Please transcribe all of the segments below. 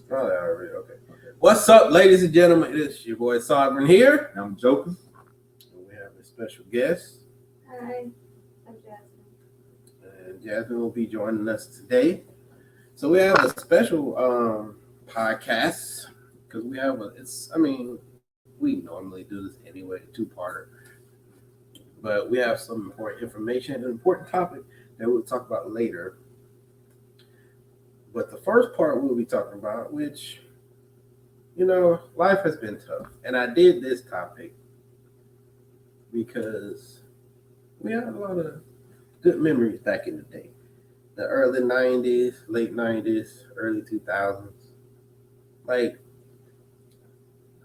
Probably already. Okay. What's up, ladies and gentlemen? It's your boy Sovereign here. I'm Joker. And we have a special guest. Hi, I'm Jasmine. And Jasmine will be joining us today. So we have a special podcast because we have we normally do this anyway, two-parter. But we have some important information, an important topic that we'll talk about later. But the first part we'll be talking about, which, life has been tough. And I did this topic because we had a lot of good memories back in the day. The early 90s, late 90s, early 2000s. Like,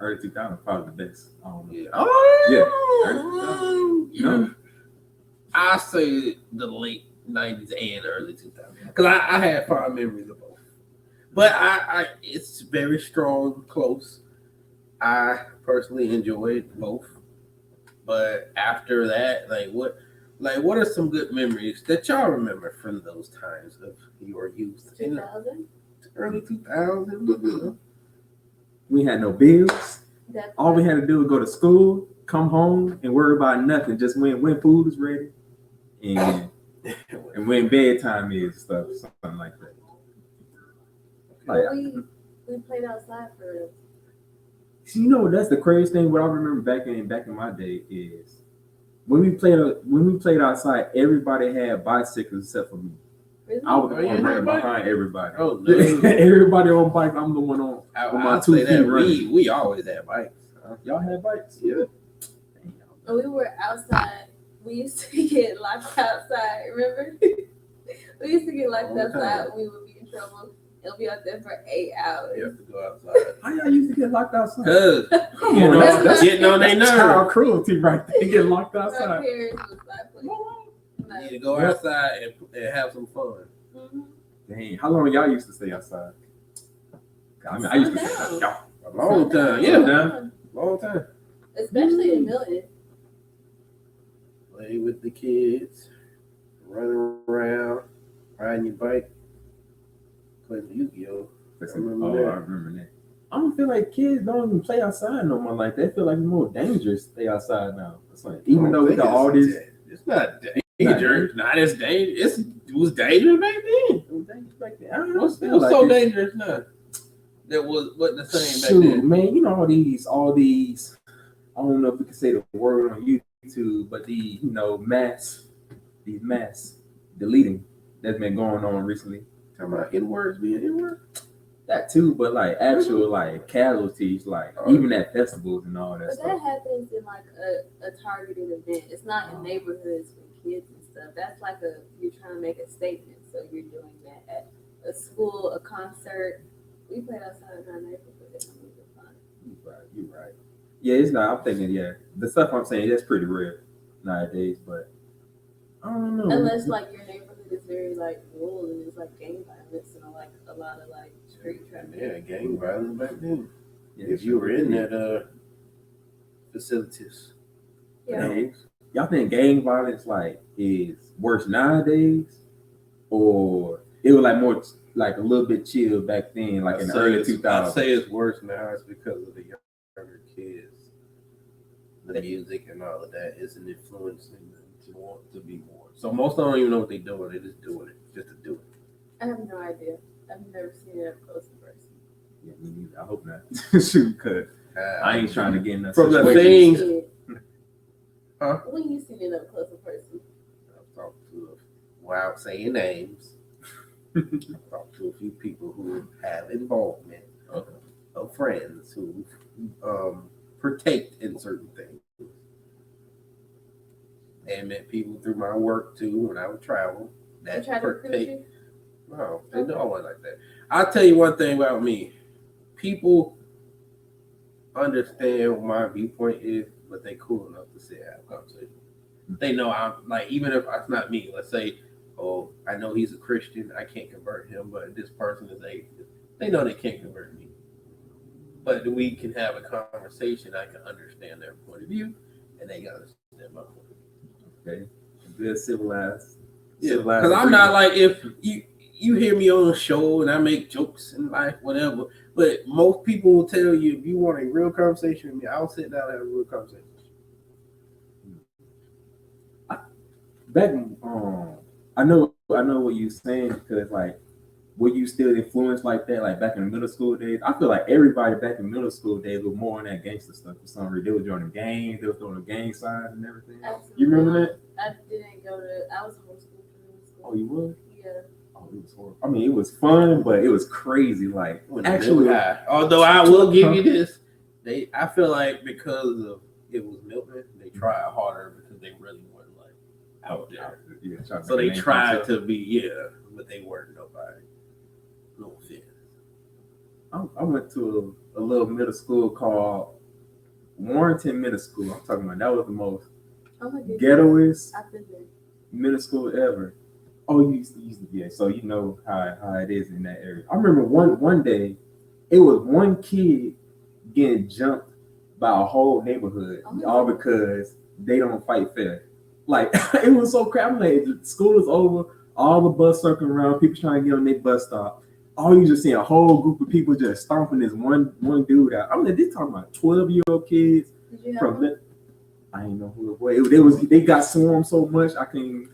Early 2000, probably the best. I don't know. yeah. Oh, yeah. I say the late 90s and early 2000s. Because I had fond memories of both. But it's very strong, close. I personally enjoyed both. But after that, what are some good memories that y'all remember from those times of your youth? 2000? Early 2000s. We had no bills. Definitely. All we had to do was go to school, come home, and worry about nothing. Just when food is ready, and when bedtime is, something like that. We played outside for real. So, that's the craziest thing. What I remember back in my day is when we played outside, everybody had bicycles except for me. Really? I was the one running behind everybody. Oh, no. Everybody on bike. I'm the one on my 2 feet running. We always had bikes. Y'all had bikes? Yeah. When we were outside, we used to get locked outside, remember? We used to get locked outside and we would be in trouble. It'll be out there for 8 hours. You have to go outside. How y'all used to get locked outside? Because Come on, that's getting on their that's nerves. child cruelty right there. Get locked My outside. parents was like, please. You need to go outside and have some fun. Mm-hmm. Dang, how long y'all used to stay outside? I used to stay y'all. A long time. Yeah, long time. Especially in Milton. Play with the kids, running around, riding your bike, play the Yu-Gi-Oh. I remember that. I don't feel like kids don't even play outside no more like that. I feel like it's more dangerous to stay outside now. It's like, even though we got all this. It's not dangerous. Not as dangerous. It was dangerous back then. It was dangerous back then. I don't know. What's so dangerous now? That wasn't the same back then. Man, all these. I don't know if we can say the word on YouTube, but these mass deleting that's been going on recently. Talking about N-words being N-words? That too, but actual casualties, even at festivals and all that But stuff. that happens in a targeted event. It's not in neighborhoods with kids and stuff. That's you're trying to make a statement. So you're doing that at a school, a concert. We played outside in our neighborhood. It's really fun. You're right. Yeah, it's not. I'm thinking, the stuff I'm saying, that's pretty rare nowadays, but I don't know. Unless your neighborhood is very rural and there's gang violence and a lot of street traffic. Yeah, gang violence back then. Yeah, if you were in that facilities. Yeah. Y'all think gang violence is worse nowadays, or it was more a little bit chill back then, in the early 2000s? I'd say it's worse now. It's because of the younger kids. The music and all of that isn't influencing them to want to be more. So most of them don't even know what they're doing. They're just doing it just to do it. I have no idea. I've never seen it up close in person. Yeah, me neither. I hope not. Shoot, because I ain't trying to get in that from the situation. things. Huh? When you seen it up close in person? I've talked to, without saying names, I've talked to a few people who have involvement of friends who partake in certain things. And met people through my work too when I would travel. That try to recruit you? No, they don't want like that. I'll tell you one thing about me. People understand what my viewpoint is, but they cool enough to sit and have a conversation. They know I'm even if it's not me, let's say, I know he's a Christian, I can't convert him, but this person is atheist. They know they can't convert me. But we can have a conversation, I can understand their point of view, and they can understand my point of view. Okay. Good civilized. Yeah, because I'm not if you hear me on a show and I make jokes in life, whatever. But most people will tell you if you want a real conversation with me, I'll sit down and have a real conversation. Back, I know what you're saying because like, were you still influenced like that? Like back in the middle school days, I feel like everybody back in middle school days was more on that gangster stuff for some reason. They were joining gangs, they was throwing the gang signs and everything. Absolutely. You remember that? I didn't go to. I was homeschooled for middle school. Oh, you was? Yeah. Oh, it was horrible. I mean, it was fun, but it was crazy. Like Actually, although I will give you this, I feel like because of it was Milton, they tried harder because they really weren't like out there. Yeah, so they tried to be, but they weren't nobody. No offense. I went to a little middle school called Warrenton Middle School. I'm talking about that was the most ghettoest middle school ever. Oh, you used to, yeah. So you know how it is in that area. I remember one day, it was one kid getting jumped by a whole neighborhood, all because they don't fight fair. Like it was so crap. I'm like, the school is over, all the bus circling around, people trying to get on their bus stop. All you just see a whole group of people just stomping this one dude out. I'm like, they talking about 12-year-old kids from the, I didn't know who it was. They got swarmed so much I can't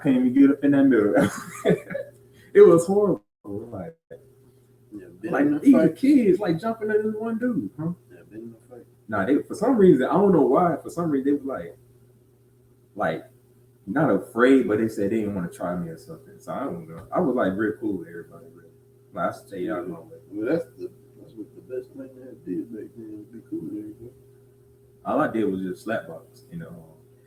even get up in that middle. It was horrible. Like these kids like jumping at this one dude, huh? Yeah, been in a fight. Nah, they for some reason, I don't know why. For some reason, they were like not afraid, but they said they didn't want to try me or something. So I don't know. I was like real cool with everybody. Really. Like, I should tell y'all my way. Well, that's what the best thing I did back then. Be cool with everybody. All I did was just slapbox,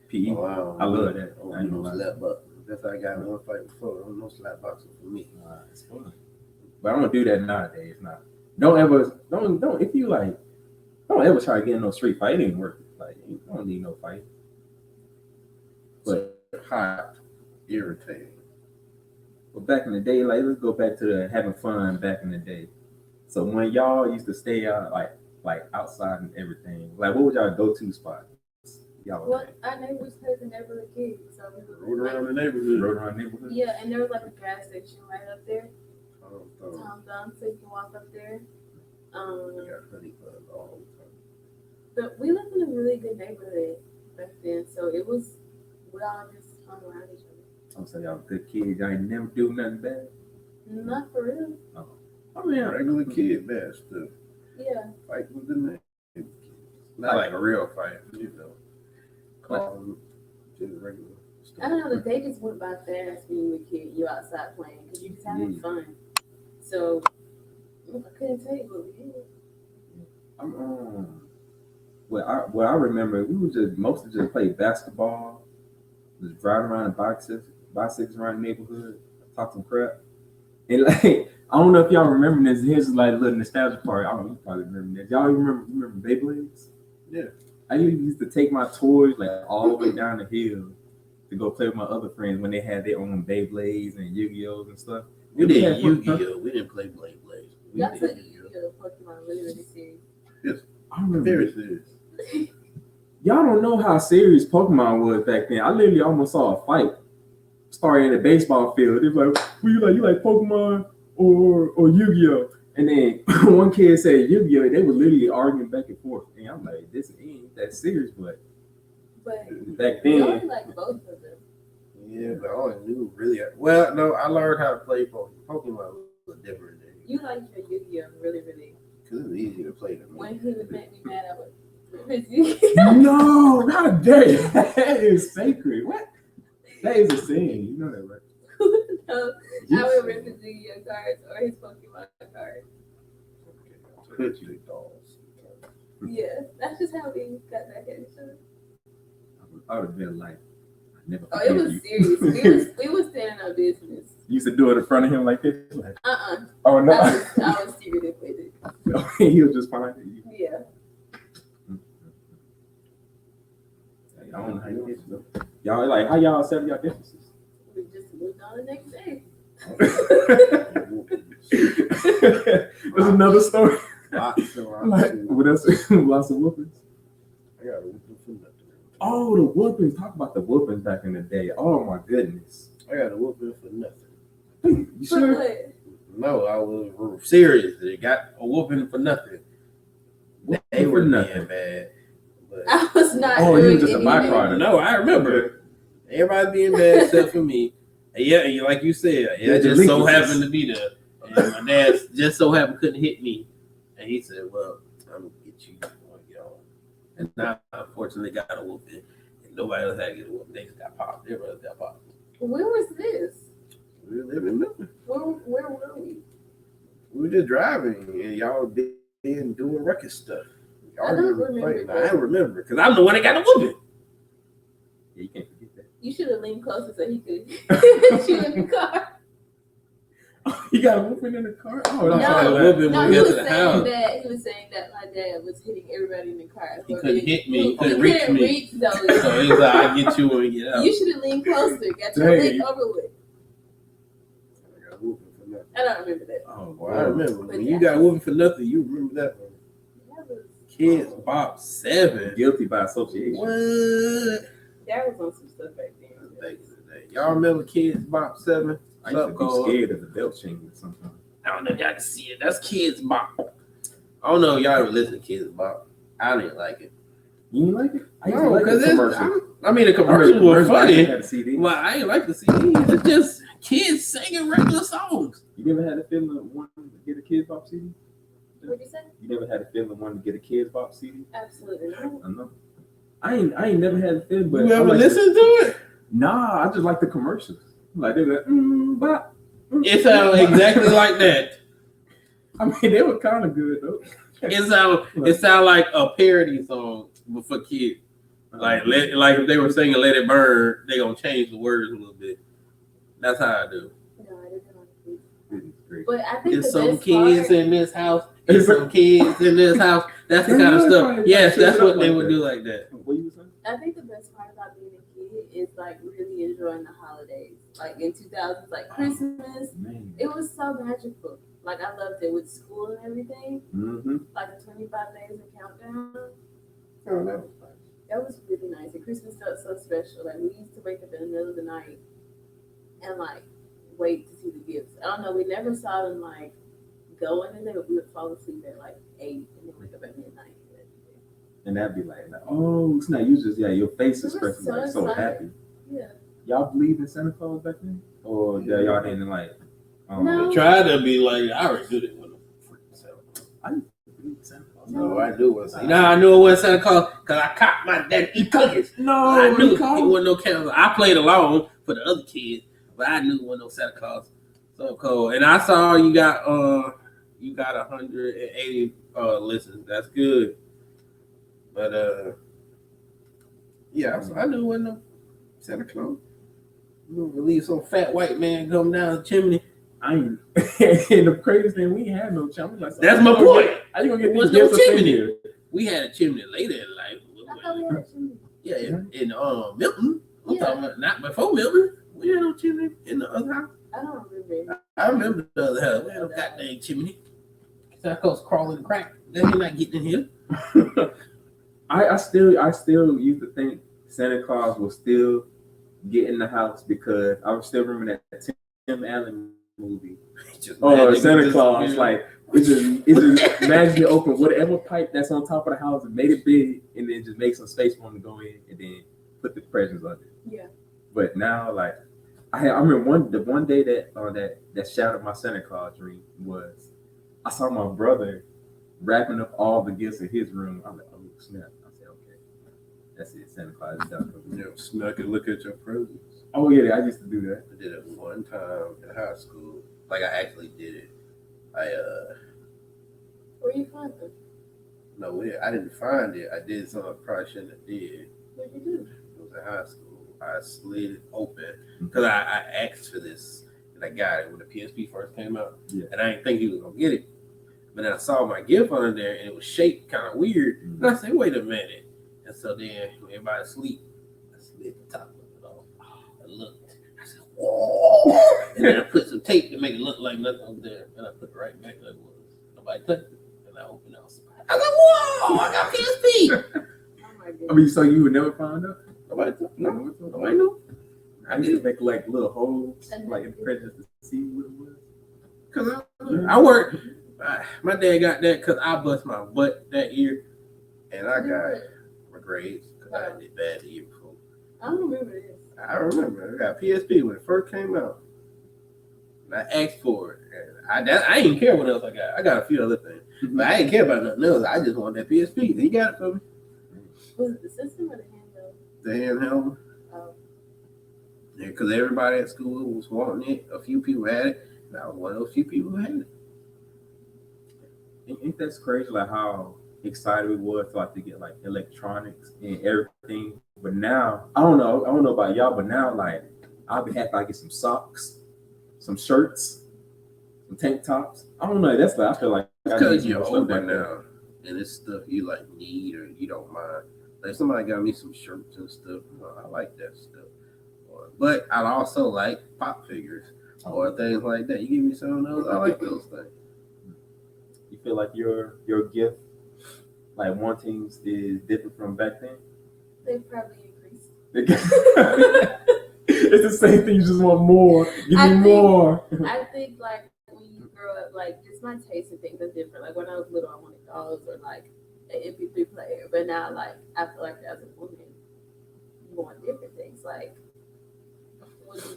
PE. Oh, wow. I love that. I ain't no slapbox. That's how I got in one fight before. There was no slapboxing for me. It's fun. But I'm gonna do that nowadays. Now, don't ever try to get in no street fight. It ain't worth it. Like, you don't need no fight. But hot, irritating. But back in the day, like let's go back to the having fun back in the day. So when y'all used to stay out like outside and everything, like what was y'all go-to spot? Well, our neighbors played the neighborhood kids, so we rode around the neighborhood. Yeah, and there was like a gas station right up there. Tom Thumb, so you can walk up there. We got honey buns all the time. But we lived in a really good neighborhood back then, so it was we all just hung around each other. I'm saying y'all good kids. Y'all ain't never do nothing bad. Not for real. No. I mean, regular kid bad stuff. Yeah. Fight with the neighborhood. Not like a real fight, Call them just regular stuff. I don't know, the day just went by fast when you were a kid. You outside playing because you just having fun. So I couldn't tell you what we did. What I remember, we would just mostly just play basketball, just driving around in bicycles around the neighborhood, talk some crap. And like, I don't know if y'all remember this. Here's like a little nostalgia part. I don't know, you probably remember this. Y'all remember Beyblades? Yeah. I used to take my toys like all the way down the hill to go play with my other friends when they had their own Beyblades and Yu-Gi-Ohs and stuff. We did Yu-Gi-Oh. We didn't play Beyblades. Y'all took Yu-Gi-Oh Pokemon really serious. Yes. I remember. Very serious. Y'all don't know how serious Pokemon was back then. I literally almost saw a fight starting in a baseball field. They were like, "Well, you like Pokemon or Yu-Gi-Oh?" And then one kid said Yu-Gi-Oh. They were literally arguing back and forth. And I'm like, this ain't that serious, but back then, I like both of them. Yeah, but I only knew really. Well, no, I learned how to play Pokemon was different. You liked your Yu-Gi-Oh really, really. Because it was easy to play them. When he would make me mad, I would. No, not that. That is sacred. What? That is a sin. You know that, right? No, I would rip his Yu-Gi-Oh cards or his Pokemon cards. Put you dolls. Yeah, that's just how we got back at each other. I would have been like, I never. Oh, it was serious. We was standing on business. You used to do it in front of him like this? Like, Oh no. I was serious with it. He was just fine. Yeah. I don't know how you did it. Y'all like how y'all settle y'all differences? We just moved on the next day. There's another story. Lots of whoopings. I got a whooping for nothing. Oh, the whoopings. Talk about the whoopings back in the day. Oh my goodness. I got a whooping for nothing. You For sure? what? No, I was serious. They got a whooping for nothing. They were being bad. But I was not. Oh, you doing were just a anything. byproduct. no, I remember. Everybody being bad except for me. And yeah, like you said, Yeah, it just so delinquencies. happened to be there. And my dad just so happened couldn't hit me. And he said, well, I'm going to get you. And I unfortunately got a whooping. And nobody else had to get a whooping. They just got popped. Everybody else got popped. Where was this? We were living in Memphis. Where were we? We were just driving and y'all been doing record stuff. Y'all I don't remember remember playing. that. I remember because I'm the one that got the whooping. Yeah, you can't forget that. You should have leaned closer so he could hit you in the car. You got a whooping in the car? Oh, No, no. whooping No, when he we got was to the saying house. that he was saying that my dad was hitting everybody in the car. He couldn't hit me. He He couldn't reach me. reach those. So he's like, I'll get you when we get out. You should have leaned closer. Got your Dang. leg over with. I got whooping for nothing. I don't remember that. Oh, Well, I remember But when yeah. you got whooping for nothing. You remember that one? That was, Kids Bop 7. Guilty by association. What? that was on some stuff back then. Back in the day. Y'all remember Kids Bop 7? I used to be scared of the belt changer sometimes. I don't know if y'all can see it. That's Kids Bop. I don't know if y'all ever listen to Kids Bop. I didn't like it. You didn't like it? I used to No, like because the commercial. I mean, the commercials were funny. Had a CD. Well, I ain't like the CD. It's just kids singing regular songs. You never had a feeling wanting to get a Kids Bop CD? What'd you say? You never had a feeling wanting to get a Kids Bop CD? Absolutely not. I know. I ain't never had a feeling, but You I ever like listen to it? Nah, I just like the commercials. Like they were like, bop. It sounds exactly like that. I mean, they were kind of good though. It sound like a parody song but for kids. Like if they were singing "Let It Burn," they gonna change the words a little bit. That's how I do. No, I didn't like it. Goodness gracious. But I think There's the some best kids part, in this house. There's some kids in this house. That's the kind of stuff. Yes, that's what they would do like that. What you were saying? I think the best part about being a kid is like really enjoying the holidays. Like in 2000s, like Christmas, Man. it was so magical. Like I loved it with school and everything. Mm-hmm. Like the 25 days of countdown. Oh, that was fun. That was really nice. And Christmas felt so special. Like we used to wake up in the middle of the night and like wait to see the gifts. I don't know. We never saw them like go in the day, but we would fall asleep at like 8 and then wake up at midnight. And that'd be like, oh, it's not you just your face We were expressing so like so excited. happy. Yeah. Y'all believe in Santa Claus back then? Or y'all didn't like No. I tried to be like I already did it with them. I didn't believe in Santa Claus. No, I knew it was. You know how I knew it wasn't Santa Claus? Because I caught my dad eat cookies. No, I knew it Nicole. wasn't no Santa. I played along for the other kids, but I knew it wasn't no Santa Claus. So cool. And I saw you got 180 listens. That's good. But yeah, I knew it wasn't no Santa Claus. You believe some fat white man come down the chimney. I ain't. And the craziest thing, we had no chimney. Like, That's my point. How you gonna get What's these no gifts up in chimney? here? We had a chimney later in life. I thought we had a chimney. Yeah, in Milton. I'm Yeah. talking about not before Milton. We had no chimney in the other house. I don't remember. I remember the other house. We had no goddamn chimney. Santa Claus crawling the crack. Then you're not getting in here. I still used to think Santa Claus will still get in the house because I was still remember that Tim Allen movie. Oh, Santa Claus, like it's just magically open whatever pipe that's on top of the house and made it big, and then just make some space for him to go in, and then put the presents on it. Yeah. But now, like I remember the one day that shattered my Santa Claus dream was I saw my brother wrapping up all the gifts in his room. I'm like, oh snap! I said, okay, that's it. Santa Claus is done. You know, snuck and look at your presents. Oh yeah, I used to do that. I did it one time in high school. Like I actually did it. Where you find them? I didn't find it. I did something I probably shouldn't have did. What'd you do? It was in high school. I slid it open because I asked for this and I got it when the PSP first came out. Yeah. And I didn't think he was gonna get it. But then I saw my gift under there and it was shaped kind of weird. And I said, wait a minute. And so then when everybody asleep, I slid the top of it off. I looked. I said, whoa. And then I put some tape to make it look like nothing was there. And I put it right back like it was. Nobody touched it. And I opened it. I was like, whoa, I got PSP. Oh my goodness. I mean, so you would never find out? Nobody knew. I used to make like little holes, And like in the presents to see what it was? Cause I worked. My dad got that because I bust my butt that year, and I got my grades because I did bad the year before. I don't remember this. I remember I got PSP when it first came out. And I asked for it. And I didn't care what else I got. I got a few other things. But I didn't care about nothing else. I just wanted that PSP. He got it for me. Was it the system or the handheld? The handheld. Oh. Yeah, because everybody at school was wanting it. A few people had it. And I was one of those few people who had it. Ain't that crazy? Like how excited we were to like to get like electronics and everything. But now I don't know about y'all, but now like I'll be happy I get some socks, some shirts, some tank tops. I don't know. That's like I feel like because you're older now, and it's stuff you like need or you don't mind. Like somebody got me some shirts and stuff. I like that stuff. But I also like pop figures or things like that. You give me some of those, I like those things. You feel like your gift, like wanting, is different from back then? They probably increased. It's the same thing. You just want more. Give me more. I think like when you grow up, like just my taste in things are different. Like when I was little, I wanted dolls or like an MP3 player. But now, like I feel like as a woman, you want different things. Like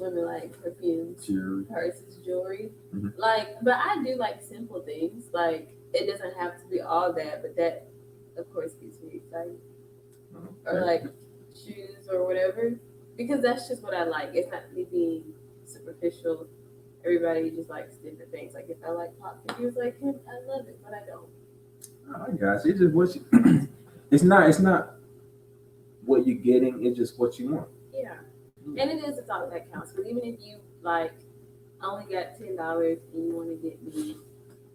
women like perfumes, purses, jewelry. Mm-hmm. Like, but I do like simple things. Like it doesn't have to be all that, but that of course gets me excited. Okay. Or like shoes or whatever, because that's just what I like. It's not me being superficial. Everybody just likes different things. Like if I like pop figures, like him, I love it, but I don't. I got you. It's just what you. It's not what you're getting. It's just what you want. Yeah, and it is a thought that counts. Because even if you like only got $10 and you want to get me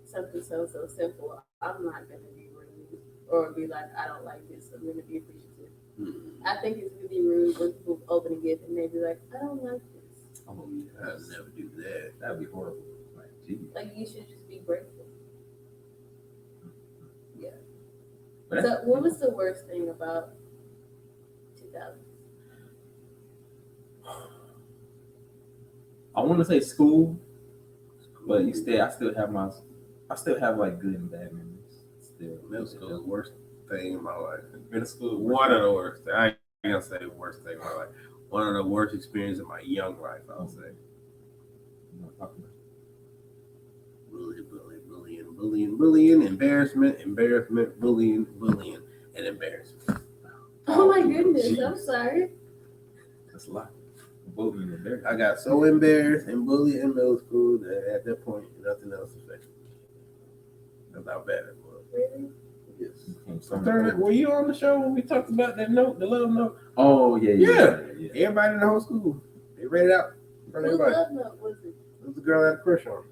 something so simple, I'm not gonna be rude or be like, I don't like this. I'm gonna be appreciative. Mm-hmm. I think it's really rude when people open a gift and they be like, I don't like this. Oh yeah, I'd never do that. That'd be horrible. Like, geez. Like you should just be grateful. Yeah. But So what was the worst thing about 2000? I want to say school, but I still have like good and bad memories. Still, Middle school was the worst thing in my life. Middle school, One of the worst. I ain't gonna say the worst thing in my life. One of the worst experiences in my young life, I would say. You want to talk about it? Bullying, embarrassment, bullying, and embarrassment. Oh my goodness, geez. I'm sorry. That's a lot. Bullying and embarrassment. I got so embarrassed and bullied in middle school that at that point, nothing else affected me. That's how bad it was. Really? Yes. Were you on the show when we talked about that note, the love note? Oh, yeah. Everybody in the whole school, they read it out in front of Whose everybody. love note was it? It was the girl that had a crush on,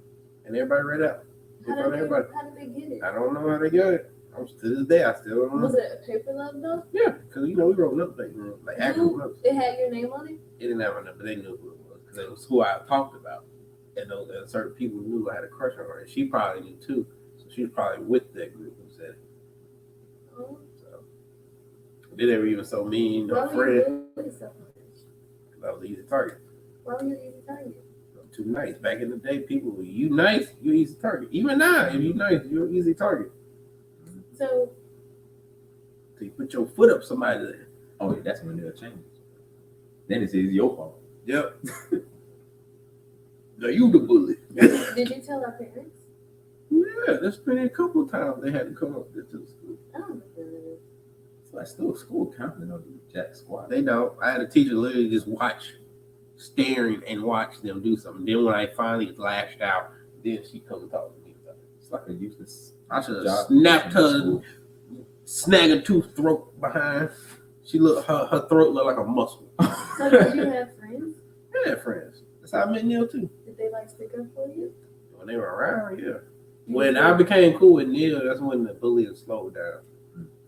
and everybody read it out in front of everybody. How did they get it? I don't know how they got it. To this day, I still don't know. Was it a paper love note? Yeah, because we wrote notes like actual notes. It had your name on it? It didn't have a number, but they knew who it was because it was who I talked about, and certain people knew I had a crush on her, and she probably knew too. So she was probably with that group who said it. Oh. So they never even so mean, no Why were friend. you doing so much? Because I was an easy target. Why were you easy target? I'm too nice. Back in the day, people were you nice, you're easy target. Even now, if you nice, you're an easy target. So you put your foot up somebody there. Oh yeah, that's when they'll change. Then it's your fault. Yep. Now you the bully. did you tell our parents? Yeah, there's been a couple of times they had to come up there to the school. I don't know. It's like still school counting on the jack squad. They don't. I had a teacher literally just staring and watch them do something. Then when I finally lashed out, then she comes and talks to me about it. It's like a useless. I should have snapped her, snag a tooth throat behind. Her throat looked like a muscle. So did you have friends? I had friends. That's how I met Neil too. Did they like stick up for you? When they were around, yeah. When I became cool with Neil, that's when the bullying slowed down.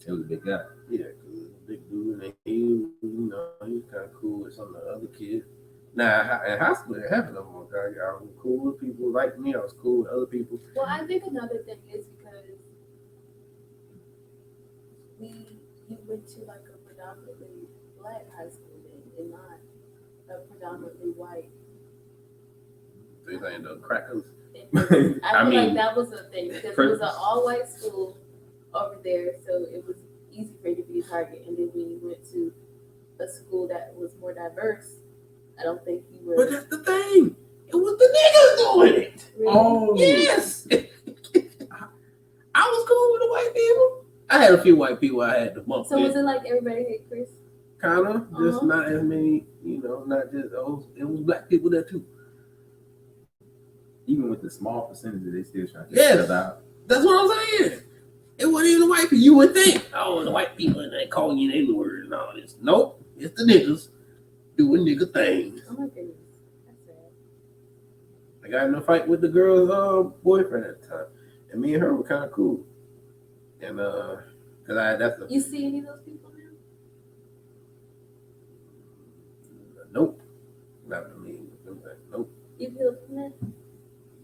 It was a big guy. Yeah, because he was a big dude, and he was kind of cool with some of the other kids. Now, in high school, it happened no more. I was cool with people like me. I was cool with other people. Well, I think another thing is because you went to like a predominantly black high school then, and not a predominantly white. They saying the crackers. I feel I mean, like that was a thing because it was an all-white school over there, so it was easy for you to be a target. And then when you went to a school that was more diverse, I don't think you were. But that's the thing. It was the niggas doing it. Really? Oh Yes. I was cool with the white people. I had a few white people I had to bump So was it like everybody hate Chris? Kind of, just not as many, not just those. It was black people there too. Even with the small percentage, they still trying to Yes. get it out. That's what I'm saying. It wasn't even the white people. You would think, oh, the white people and they calling you N word and all this. Nope, it's the niggas doing nigga things. Oh my goodness, that's sad. I got in a fight with the girl's boyfriend at the time, and me and her were kind of cool. And You see any of those people now? Nope, not to me. Nope. You healed from that?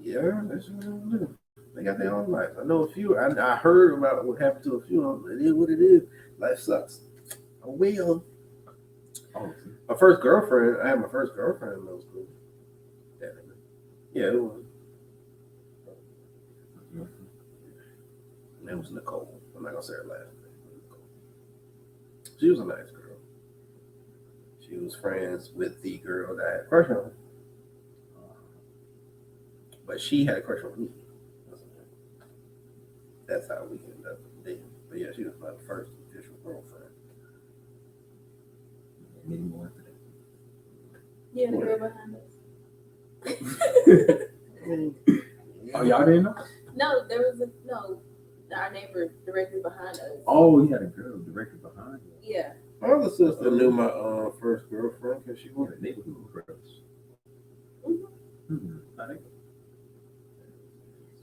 Yeah, that's what I'm doing. They got their own life. I know a few. I heard about what happened to a few of them. It is what it is. Life sucks. Oh well. Oh, My first girlfriend. I had my first girlfriend in middle school. Yeah, it was. It was Nicole. I'm not gonna say her last name. She was a nice girl. She was friends with the girl that I had a crush on. But she had a crush on me. That's how we ended up dating. But yeah, she was my first official girlfriend. many more after that. Yeah, the girl behind us. Oh, y'all didn't know? No, there was our neighbor directly behind us. Oh, he had a girl directly behind him. Yeah. My other sister knew my first girlfriend because she He was had a neighborhood crush. Mhm. I think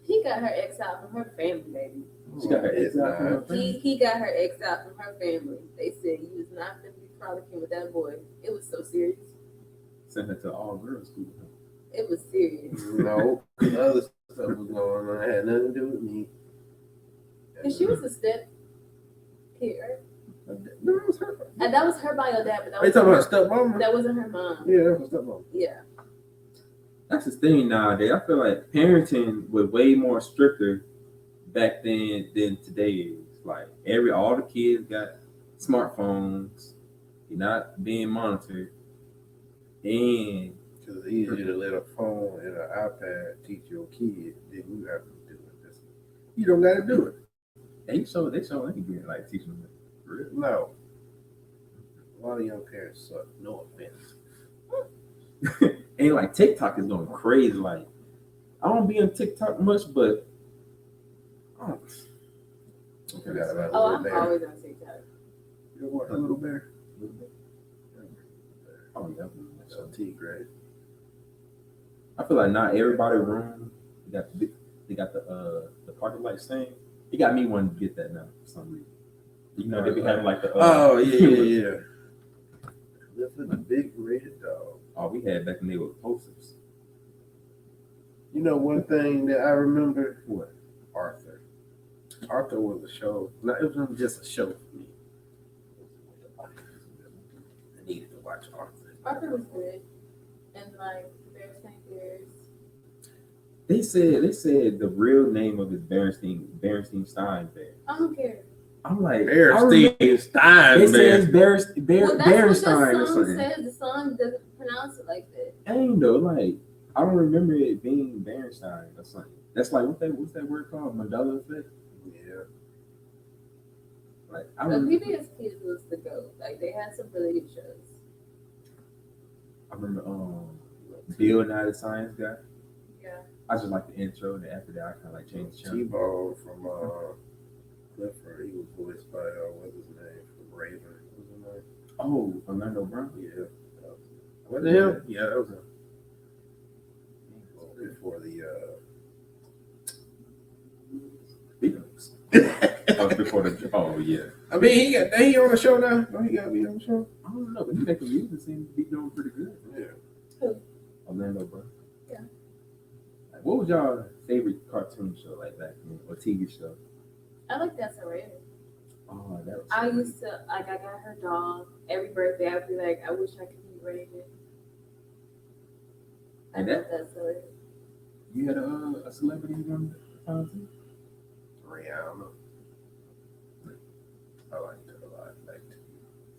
He got her ex out from her family, baby. she got her ex out from her family. He got her ex out from her family. They said he was not going to be frolicking with that boy. It was so serious. Sent her to all girls school. It was serious. no, other stuff was going on. It had nothing to do with me. And she was a step kid, right? No, it was her. And that was her bio dad, but that Are you wasn't talking about stepmama? that wasn't her mom. Yeah, that was stepmama. Yeah. That's the thing nowadays. I feel like parenting was way more stricter back then than today is. Like all the kids got smartphones. You're not being monitored. And Because it's easier to let a phone and an iPad teach your kid than you have to do it. You don't got to do it. they show anything like teaching them. Really? No. A lot of young parents suck. No offense. And like TikTok is going crazy. Like I don't be on TikTok much, but I forgot about Oh, Little I'm Bear. always on TikTok. You watch Little Bear? oh yeah. That's on T grade. I feel like not everybody room they got the parking lights thing. It got me wanting to get that now for some reason. You know, they be having like the Oh yeah. That's a big red dog. Oh, we had back in the day with posters. You know one thing that I remember? What? Arthur. Arthur was a show. No, it wasn't just a show for me. I needed to watch Arthur. Arthur was good. And like Bears St. Bears. They said the real name of his Berenstein Stein Bear. I don't care. I'm like Berenstein Stein. They say it's Well, that's Berenstein or what the song something. says. The song doesn't pronounce it like that. I ain't know, like I don't remember it being Berenstein or something. That's like what's that word called? Mandela effect? Yeah. Like I But remember, PBS Kids was the GOAT. Like they had some really good shows. I remember Bill Nye the Science Guy. Yeah. I just like the intro, and after that I kinda like changed the channel. T-Ball from Clifford. He was voiced by what's his name from Raven. What's his name? Oh, Orlando Brown? Yeah. Was it him? Yeah, that was him. Before the before the oh yeah. I mean, he on the show now. No, he got to be on the show. I don't know, but he making music seems to be doing pretty good. Yeah. Orlando Brown. Yeah. Like, what was y'all favorite cartoon show like back then or TV show? I like That's a Raven. Oh, that was. I used to I got her dog every birthday. I'd be like, I wish I could be Raven. And That's so You had a celebrity you wanted to find too? Rihanna. I liked her a lot.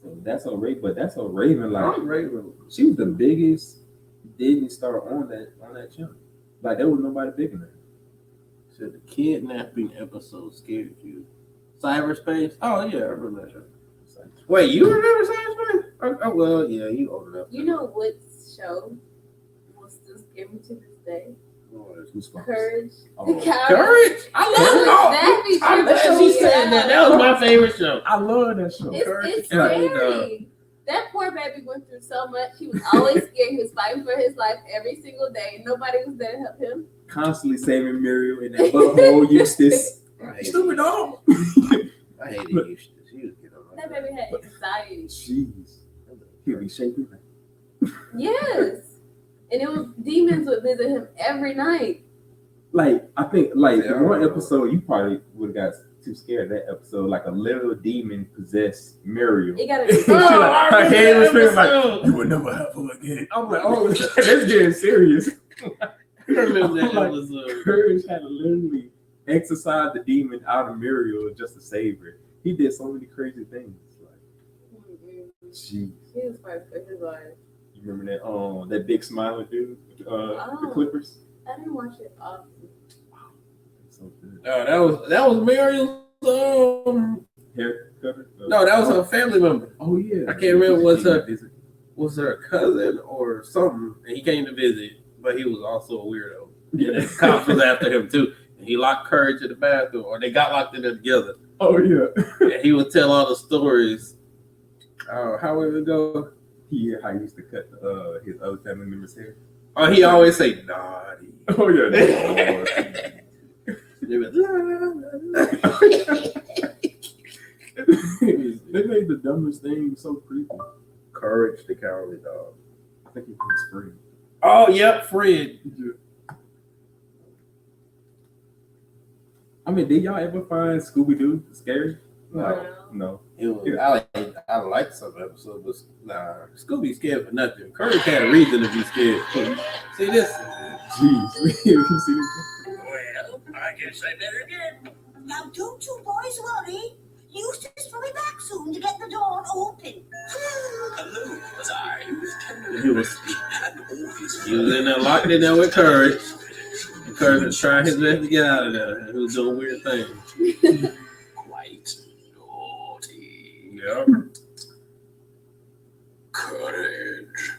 So that's a Raven, but that's a Raven. Like Raven. she was the biggest Disney star on that channel. Like there was nobody bigger than her. So the kidnapping episode scared you. Cyberspace? Oh yeah, I remember that show. Wait, you remember Cyberspace? Oh well, yeah, you old enough. You know what show will still scare me to this day? Courage. Oh. Courage? I love it. I'm glad she said that. That was my favorite show. I love that show. It's scary. That poor baby went through so much. He was always scared. He was fighting for his life every single day. Nobody was there to help him. Constantly saving Muriel in that butthole Eustace. Stupid dog. I hated Eustace. He was getting on That baby had anxiety. Jeez. He'll be shaking. Yes. And it was demons would visit him every night. Like, I think, like, one episode, you probably would have got too scared that episode. Like, a little demon possessed Muriel. It got her head was feeling like, you would never have her again. I'm like, oh, that's getting serious. I remember that episode. Courage had to literally exorcise the demon out of Muriel just to save her. He did so many crazy things. Like, jeez. He was fighting for his life. You remember that big smiling dude, the Clippers? I didn't watch it often. So good. That was Muriel's Hair cover? No, that was her family member. Oh yeah. I can't remember was her cousin or something, and he came to visit, but he was also a weirdo. And the cops was after him too. And he locked Courage in the bathroom, or they got locked in there together. Oh yeah. And he would tell all the stories. How would it go? Yeah, how he used to cut his other family members' hair. Oh, he always say naughty. Oh yeah. They made the dumbest thing so creepy. Courage the Cowardly Dog. I think he was Fred. Oh yep, Fred. I mean, did y'all ever find Scooby Doo scary? No. I liked some episodes, but Scooby scared for nothing. Courage had a reason to be scared. See this? Jeez. You see this? Well, I guess I better again. Now don't you boys worry. Eustace will be back soon to get the door open. Alone was I, He was in there, locked in there with Courage. And Courage was trying his best to get out of there. He was doing weird things. quite naughty. Yep. Courage.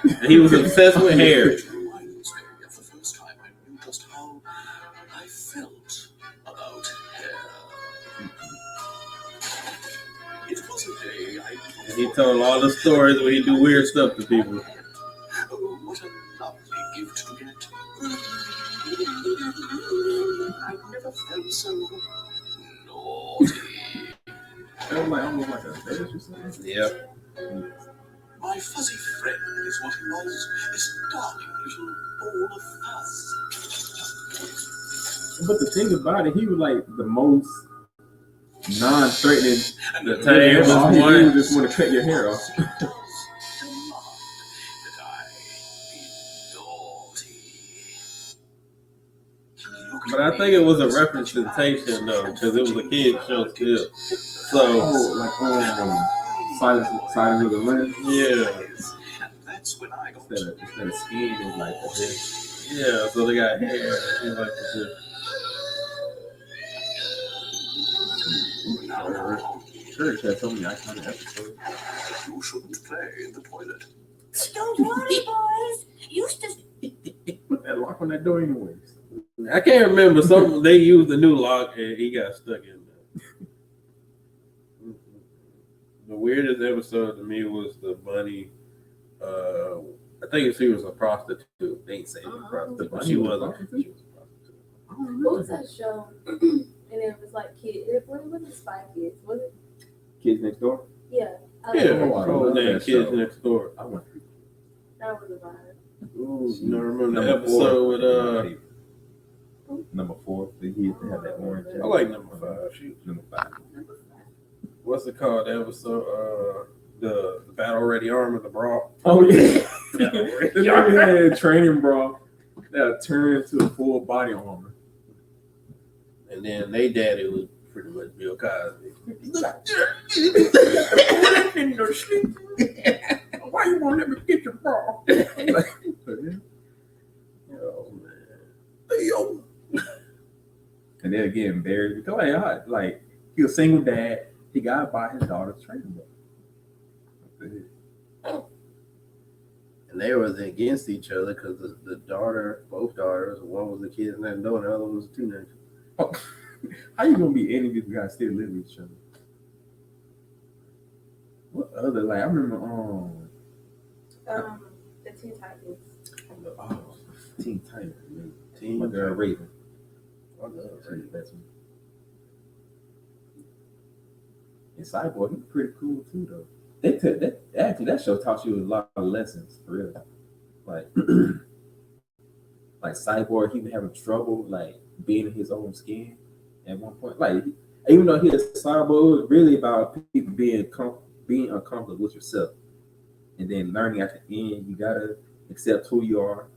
And he was obsessed with hair. Reminds me of the first time I knew just how I felt about hair. It was a day I And he told all the stories where he do weird stuff to people. Oh, what a lovely gift to get. I've never felt so naughty. That was like almost like a fetish or something. Yep. My fuzzy friend is what he was, this darling little ball of fuzz. But the thing about it, he was like the most non-threatening. And The the tame All he one. do is just want to cut your hair off. demand that I be naughty. But I think it was a representation though, because it was a kid's show still. So Silence of the Lambs. yeah, And that's when I got Instead of skin, it was like the hair. yeah. So they got hair. He like the Church had so many iconic episodes. you shouldn't play in the toilet. Don't worry, boys. Eustace. Put that lock on that door anyways. I can't remember. Something they used a new lock and he got stuck in there. The weirdest episode to me was the bunny. I think she was a prostitute. They ain't saying a prostitute, but she was a prostitute. What was that show? And it was like kids. What was it? Spy Kids? Was it? Kids Next Door. Yeah. I Yeah, like that show. Kids show. Next Door. I want That was a vibe. Ooh, you know, remember the Number episode with number 4. They used to have that orange. I like number 5. Shoot. Number 5. What's it called? The episode The battle ready armor, the bra. Oh yeah. Battle The ready nigga armor. had a training bra that turned into a full body armor. And then they daddy was pretty much Bill Cosby. Why you won't let me get your bra? Oh man. Yo. And then again, Barry, because like he was a single dad, he got to buy his daughter's training bra. And they was against each other because the daughter, both daughters, one was a kid next door, and the other one was a teenager. Oh, how you gonna be enemies if you guys still live with each other? What other I remember The Teen Titans. Teen Titans, man. Teen My girl Raven. I love Raven. That's me. And Cyborg, he's pretty cool too though. They took that actually that show taught you a lot of lessons for real. Like like Cyborg, he was having trouble like being in his own skin at one point. Like even though he was Cyborg, it was really about people being uncomfortable with yourself. And then learning at the end, you gotta accept who you are,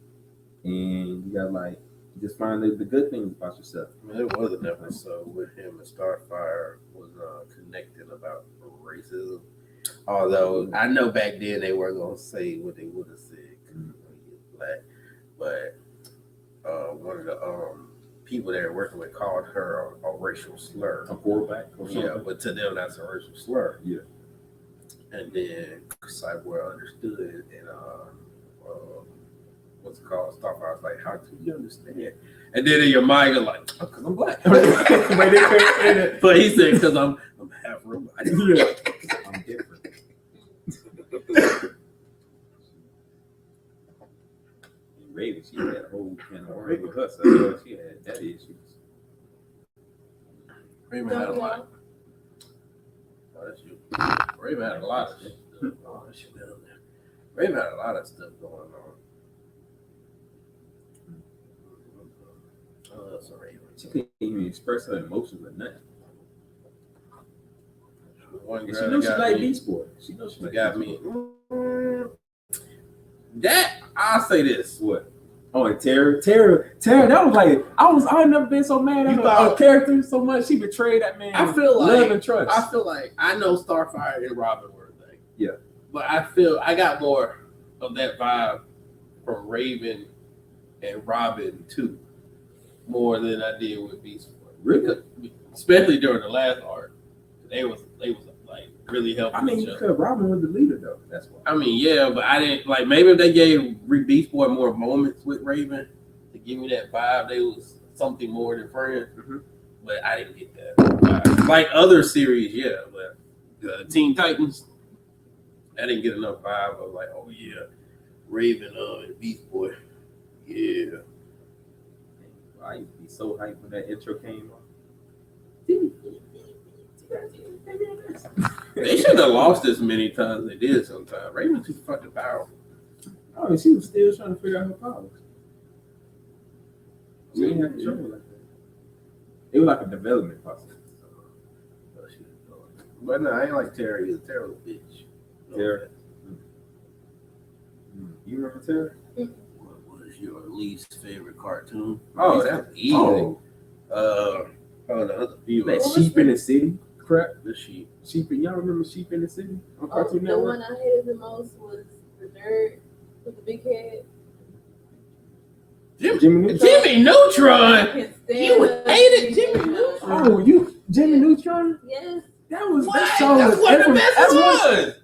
and you gotta like just find the good things about yourself. I mean, there was an episode with him and Starfire was connected about racism. Although I know back then they weren't gonna say what they would have said because he was black, but one of the people they were working with called her a racial slur. A quarterback or something. Yeah, but to them that's a racial slur. Yeah. And then Cyborg understood it, and what's it called? Starfire was like, "How do you understand?" And then in your mind you're like, "Oh, because I'm black." But he said, "Because I'm half robot." Yeah. I'm different. And Raven, she had a whole kind of worry with her, so she had that issues. Raven had a lot. Oh, that's you. Raven had a lot of shit. Oh, that shit down there. Raven had a lot of stuff going on. Oh, that's a Raven. She couldn't even express her emotions or nothing. One And girl she knows she got like me. Beast Boy. She knows she She like got Beast me. Boy. That I'll say this. What? Oh, and Tara, that was like, I've never been so mad at her character so much. She betrayed that man. I feel love like and trust. I know Starfire and Robin were a thing. Yeah. But I feel I got more of that vibe from Raven and Robin too, more than I did with Beast Boy. Really? Especially during the last arc. They was like really helping I mean, each other. because Robin was the leader though. That's why. I mean, yeah, but I didn't like maybe if they gave Beast Boy more moments with Raven to give me that vibe, they was something more than friends. Mm-hmm. But I didn't get that vibe. Like other series, yeah, but Teen Titans, I didn't get enough vibe of like, oh yeah, Raven and Beast Boy, yeah. I used to be so hyped when that intro came on. They shouldn't have lost as many times as they did sometimes. Raven's too fucking powerful. Oh, and she was still trying to figure out her powers. She didn't have control like that. It was like a development process. But no, I ain't like Terry either. Terry was a bitch. Tara. You remember Tara? What was your least favorite cartoon? Oh, that's easy. Oh, The few. that Sheep in the City crap. The sheep. Y'all remember Sheep in the City on Oh, Cartoon the Network? one I hated the most was the nerd with the big head. Jimmy Neutron. I can't stand You the hated Jimmy Jimmy Neutron. Oh, Jimmy Neutron? Yes. That was What? that show. That's what the best was.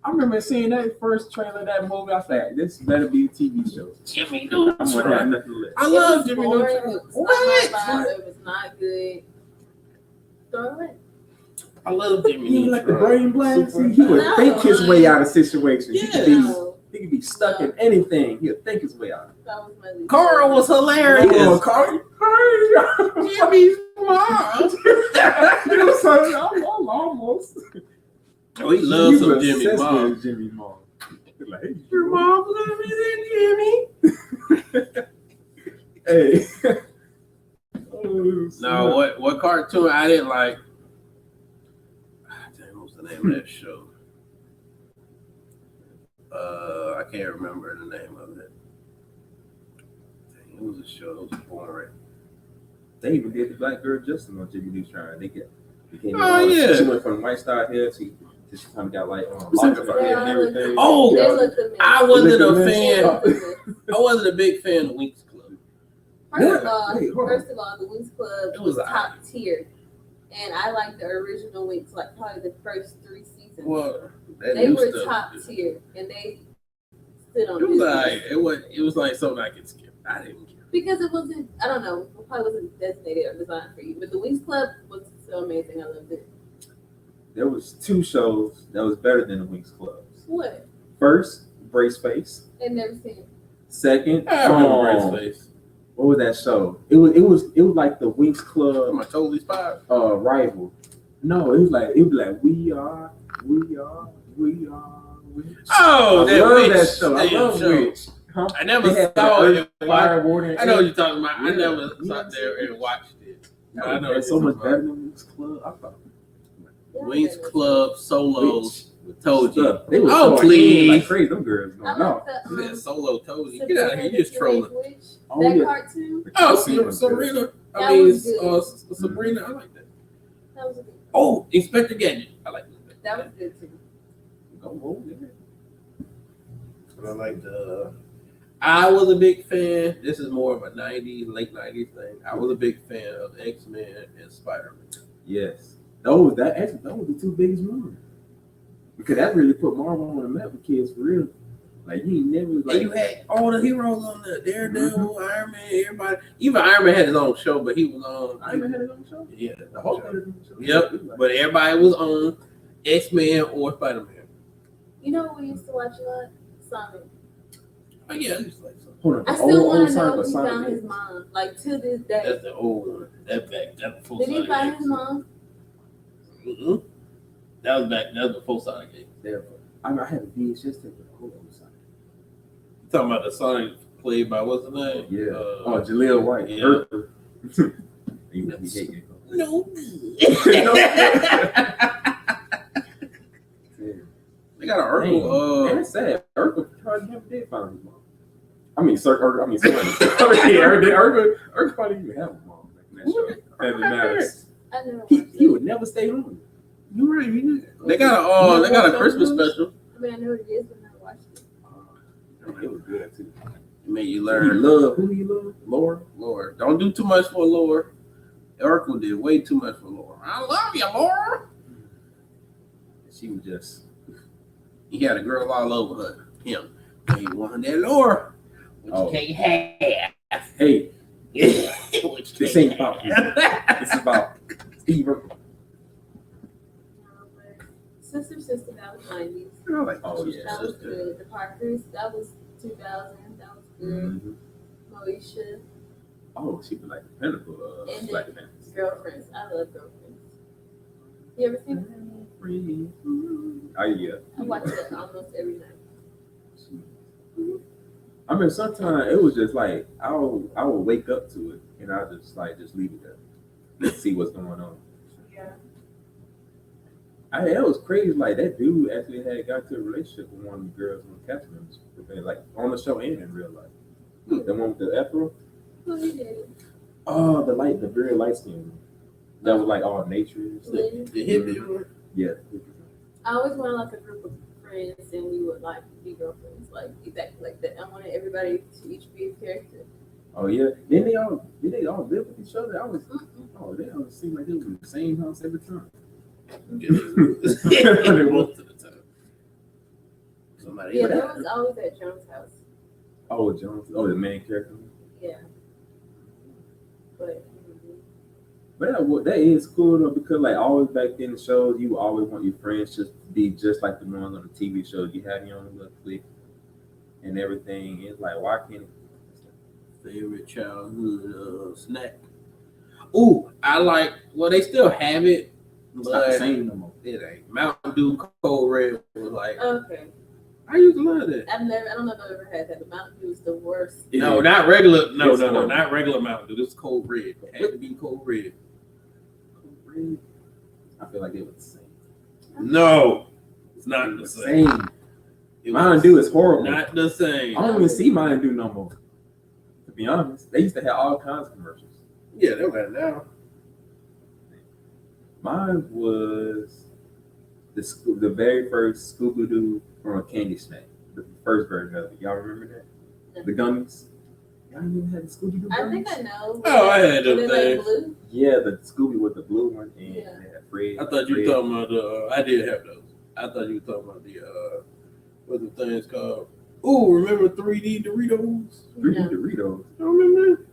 I remember seeing that first trailer of that movie. I said, "This better be a TV show." Jimmy I'm gonna have Neutron. nothing left. I love It was Jimmy boring. Neutron. It was What? not my vibe. It was not good. Throw it away. I love Jimmy He Neutron. like the brain blast. Super. He would No. think his way out of situations. Yeah. No, He could be stuck in anything. He'll think his way out. that was my least. Carl was hilarious. Oh, Carl. Jimmy's mom. I'm almost. Oh, he loves some was Jimmy's obsessed mom. with Jimmy's mom. Like, hey, Your mom loves me than Jimmy. hey. Oh, No, what cartoon I didn't like? Dang, what was the name of that show? I can't remember the name of it. It was a show. It was boring. They even did the black girl Justin on Jimmy Neutron. They became yeah. She went from white style hair to she kind of got like Who's locks that? in her hair and everything. Oh, They looked amazing. I wasn't a They fan. looked I wasn't a big fan of Winx Club. First of all, the Winx Club It was was top tier, and I liked the original Winx, like probably the first 3 seasons. Well, that they new were stuff, top tier, and they stood on It was business. like it was like something I could skip. I didn't care. Because it wasn't, I don't know, it probably wasn't designated or designed for you. But the Winx Club was so amazing. I loved it. There was 2 shows that was better than the Winx Clubs. What? First, Brace Face. I'd never seen it. Second, I remember Brace Face. what was that show? It was like the Winx Club Am I totally spied? rival. No, it was like we are. Oh, I that love Witch. that show. I Damn love show. Witch. Huh? I never They had saw the it. Fire Warden. I know what you're talking about. I Yeah. never You sat there and watched it. I know it's what so you're much talking better than Winx Club. I thought. Winx Club, Solos, told you. Stuff. They was Oh, going please. in like crazy. Them girls I going off. like the, Yeah, Solo told you. Get out of here. You're just Sabrina the trolling. Teenage Witch, Oh, that yeah. cartoon. Oh, Sabrina. Sabrina. I That mean, was good. Sabrina. I like that. That was a good. Oh, Inspector Gadget. I like that. That was good too. Go over there. I like the. I was a big fan. This is more of a late 90s thing. I was a big fan of X-Men and Spider-Man. Yes. Those the 2 biggest movies. Because that really put Marvel on the map with kids for real. Like you ain't never like And you had all the heroes on there. Daredevil, Iron Man, everybody. Even Iron Man had his own show, but he was on. Iron Man had his own show. Yeah, The Hulk had his own show. Yep, but everybody was on X-Men or Spider-Man. You know what we used to watch a lot? Sonic. Oh yeah, I used to like something. Hold on. I still want to know Sonic, if he Sonic. found his mom. Like to this day. That's the old one. That's full Did he Sonic find X. his mom? Mm-mm. That was back. That was before Sonic X. I had a VHS tape with the whole Sonic. You talking about the Sonic played by what's the name? Yeah. Jaleel White. Yeah. You hate it. No. They got an Urkel. That's sad. Urkel probably never did find his mom. I mean, Urkel. I mean, Urkel probably didn't even have a mom back in that show. Family Matters. I never watched it. He would never stay home. You're right. They got a Christmas special. I mean, I know what it is, but I never watched it. It was good too. It made you Who learn. you love? Laura. Laura. Don't do too much for Laura. Urkel did way too much for Laura. I love you, Laura. She was just. He had a girl all over him. He wanted that Laura. Oh. Which you can't have. Hey, Which you this ain't can't about. have. This is about Steve Urkel. Sister, that was 90s. I like Oh, that. yeah. That was good. The Parkers, that was 2000. That was good. Mm-hmm. Moesha, Oh, she was like the pinnacle of And Black then- Panthers. Girlfriends. I love Girlfriends. You ever seen it? Oh yeah. I watch it almost every night. I mean, sometimes it was just like I would wake up to it and I just leave it there, and see what's going on. Yeah. That was crazy. Like that dude actually had got to a relationship with one of the girls on the cast members, like on the show and in real life. The one with the afro. Who he did? Oh, the very light skin one. That was like all nature. Lynn. The hippie one. Yeah. I always wanted like a group of friends and we would like be girlfriends, like exactly like that. I wanted everybody to each be a character. Oh yeah. Then they all live with each other. They always seem like they was in the same house every time. Most of the time. Somebody. Yeah, that was always at Jones' house. Oh, Jones. Oh, the main character. Yeah. But But that is cool though, because like always back then the shows, you always want your friends just to be just like the ones on the TV shows. You have your own little clique and everything. It's like, why can't it? Favorite childhood snack. Ooh, I like. Well, they still have it, It's not the but same no more. it ain't. Mountain Dew Cold Red was like. okay. I used to love that. I don't know if I've ever had that. The Mountain Dew is the worst. No, not regular. No, It's cold. not regular Mountain Dew. This is Cold Red. It had to be Cold Red. I feel like they were the same. No, it's not the same. Mountain Dew is horrible. Not the same. I don't even see Mountain Dew no more. To be honest, they used to have all kinds of commercials. Yeah, they got it now. Mine was the very first Scooby Doo from a candy snack. The first version of it. Y'all remember that? The gummies. Y'all didn't even have the Scooby Doo gummies. I think I know. Oh, I had them Like things. blue. Yeah, the Scooby with the blue one and Yeah. they had Fred. I thought you were Fred. talking about the. I did have those. I thought you were talking about the. What the things called? Ooh, remember 3D Doritos? 3D No. Doritos. You remember that?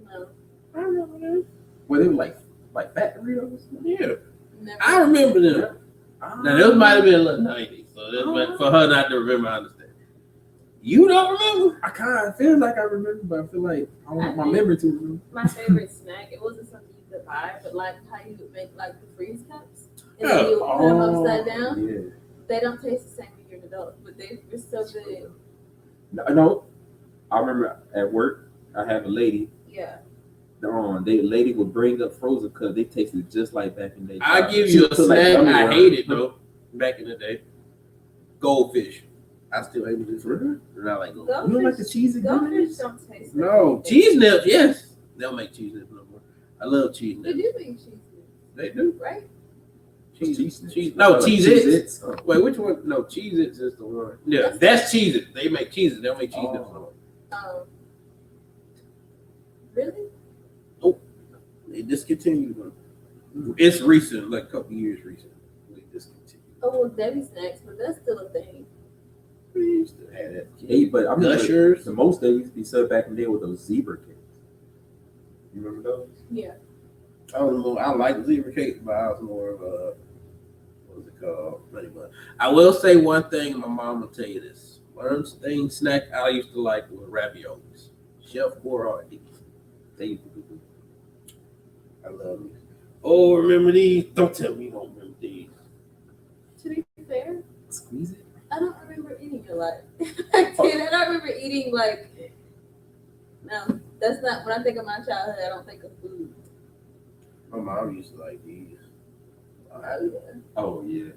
No. I remember that. Well, they were like fat Doritos. Yeah, Never. I remember them. Now those might have been a little 90s, so that's for her not to remember. I understand. You don't remember? I kind of feel like I remember, but I feel like I want my memory to remember. My favorite snack. It wasn't something you could buy, but like how you would make like the freeze cups, and then you would put them upside down. Yeah. They don't taste the same when you're an adult, but they were so good. No, I remember at work I have a lady. Yeah. The lady would bring up frozen cups. They tasted just like back in the day. I give She you a put, like, snack gummy I worms. hated though back in the day. Goldfish. I still hate this. Really? And I like goldfish. Goldfish, You don't like the cheesy goldfish gummies? don't taste. No, like cheese nips. Yes, they'll make cheese nips no more. I love cheese They nips. do make cheese, They do. right? Cheese nips. No, Like cheese Cheez-Its. its. Oh. Wait, which one? No, cheese its is the one. Yeah, that's cheese it. They make cheeses. They'll make cheese nips no more. Really? They discontinued them. It's recent, like a couple years recent. They discontinued. Oh, well, Debbie snacks, but that's still a thing. We used to have that. Hey, but I remember Gushers. the most they used to be served back in the day with those zebra cakes. You remember those? Yeah. I was more. I like zebra cake, but I was more of a what was it called? Honey bun. I will say one thing. My mom will tell you this. One thing snack I used to like was raviolis. Chef Boyardee. They used to be good. I love these. Oh, remember these? Don't tell me you don't remember these. To be fair, Squeeze it. I don't remember eating a lot. I don't remember eating like. No, that's not. When I think of my childhood, I don't think of food. My mom used to like these. Oh yeah. Oh yeah.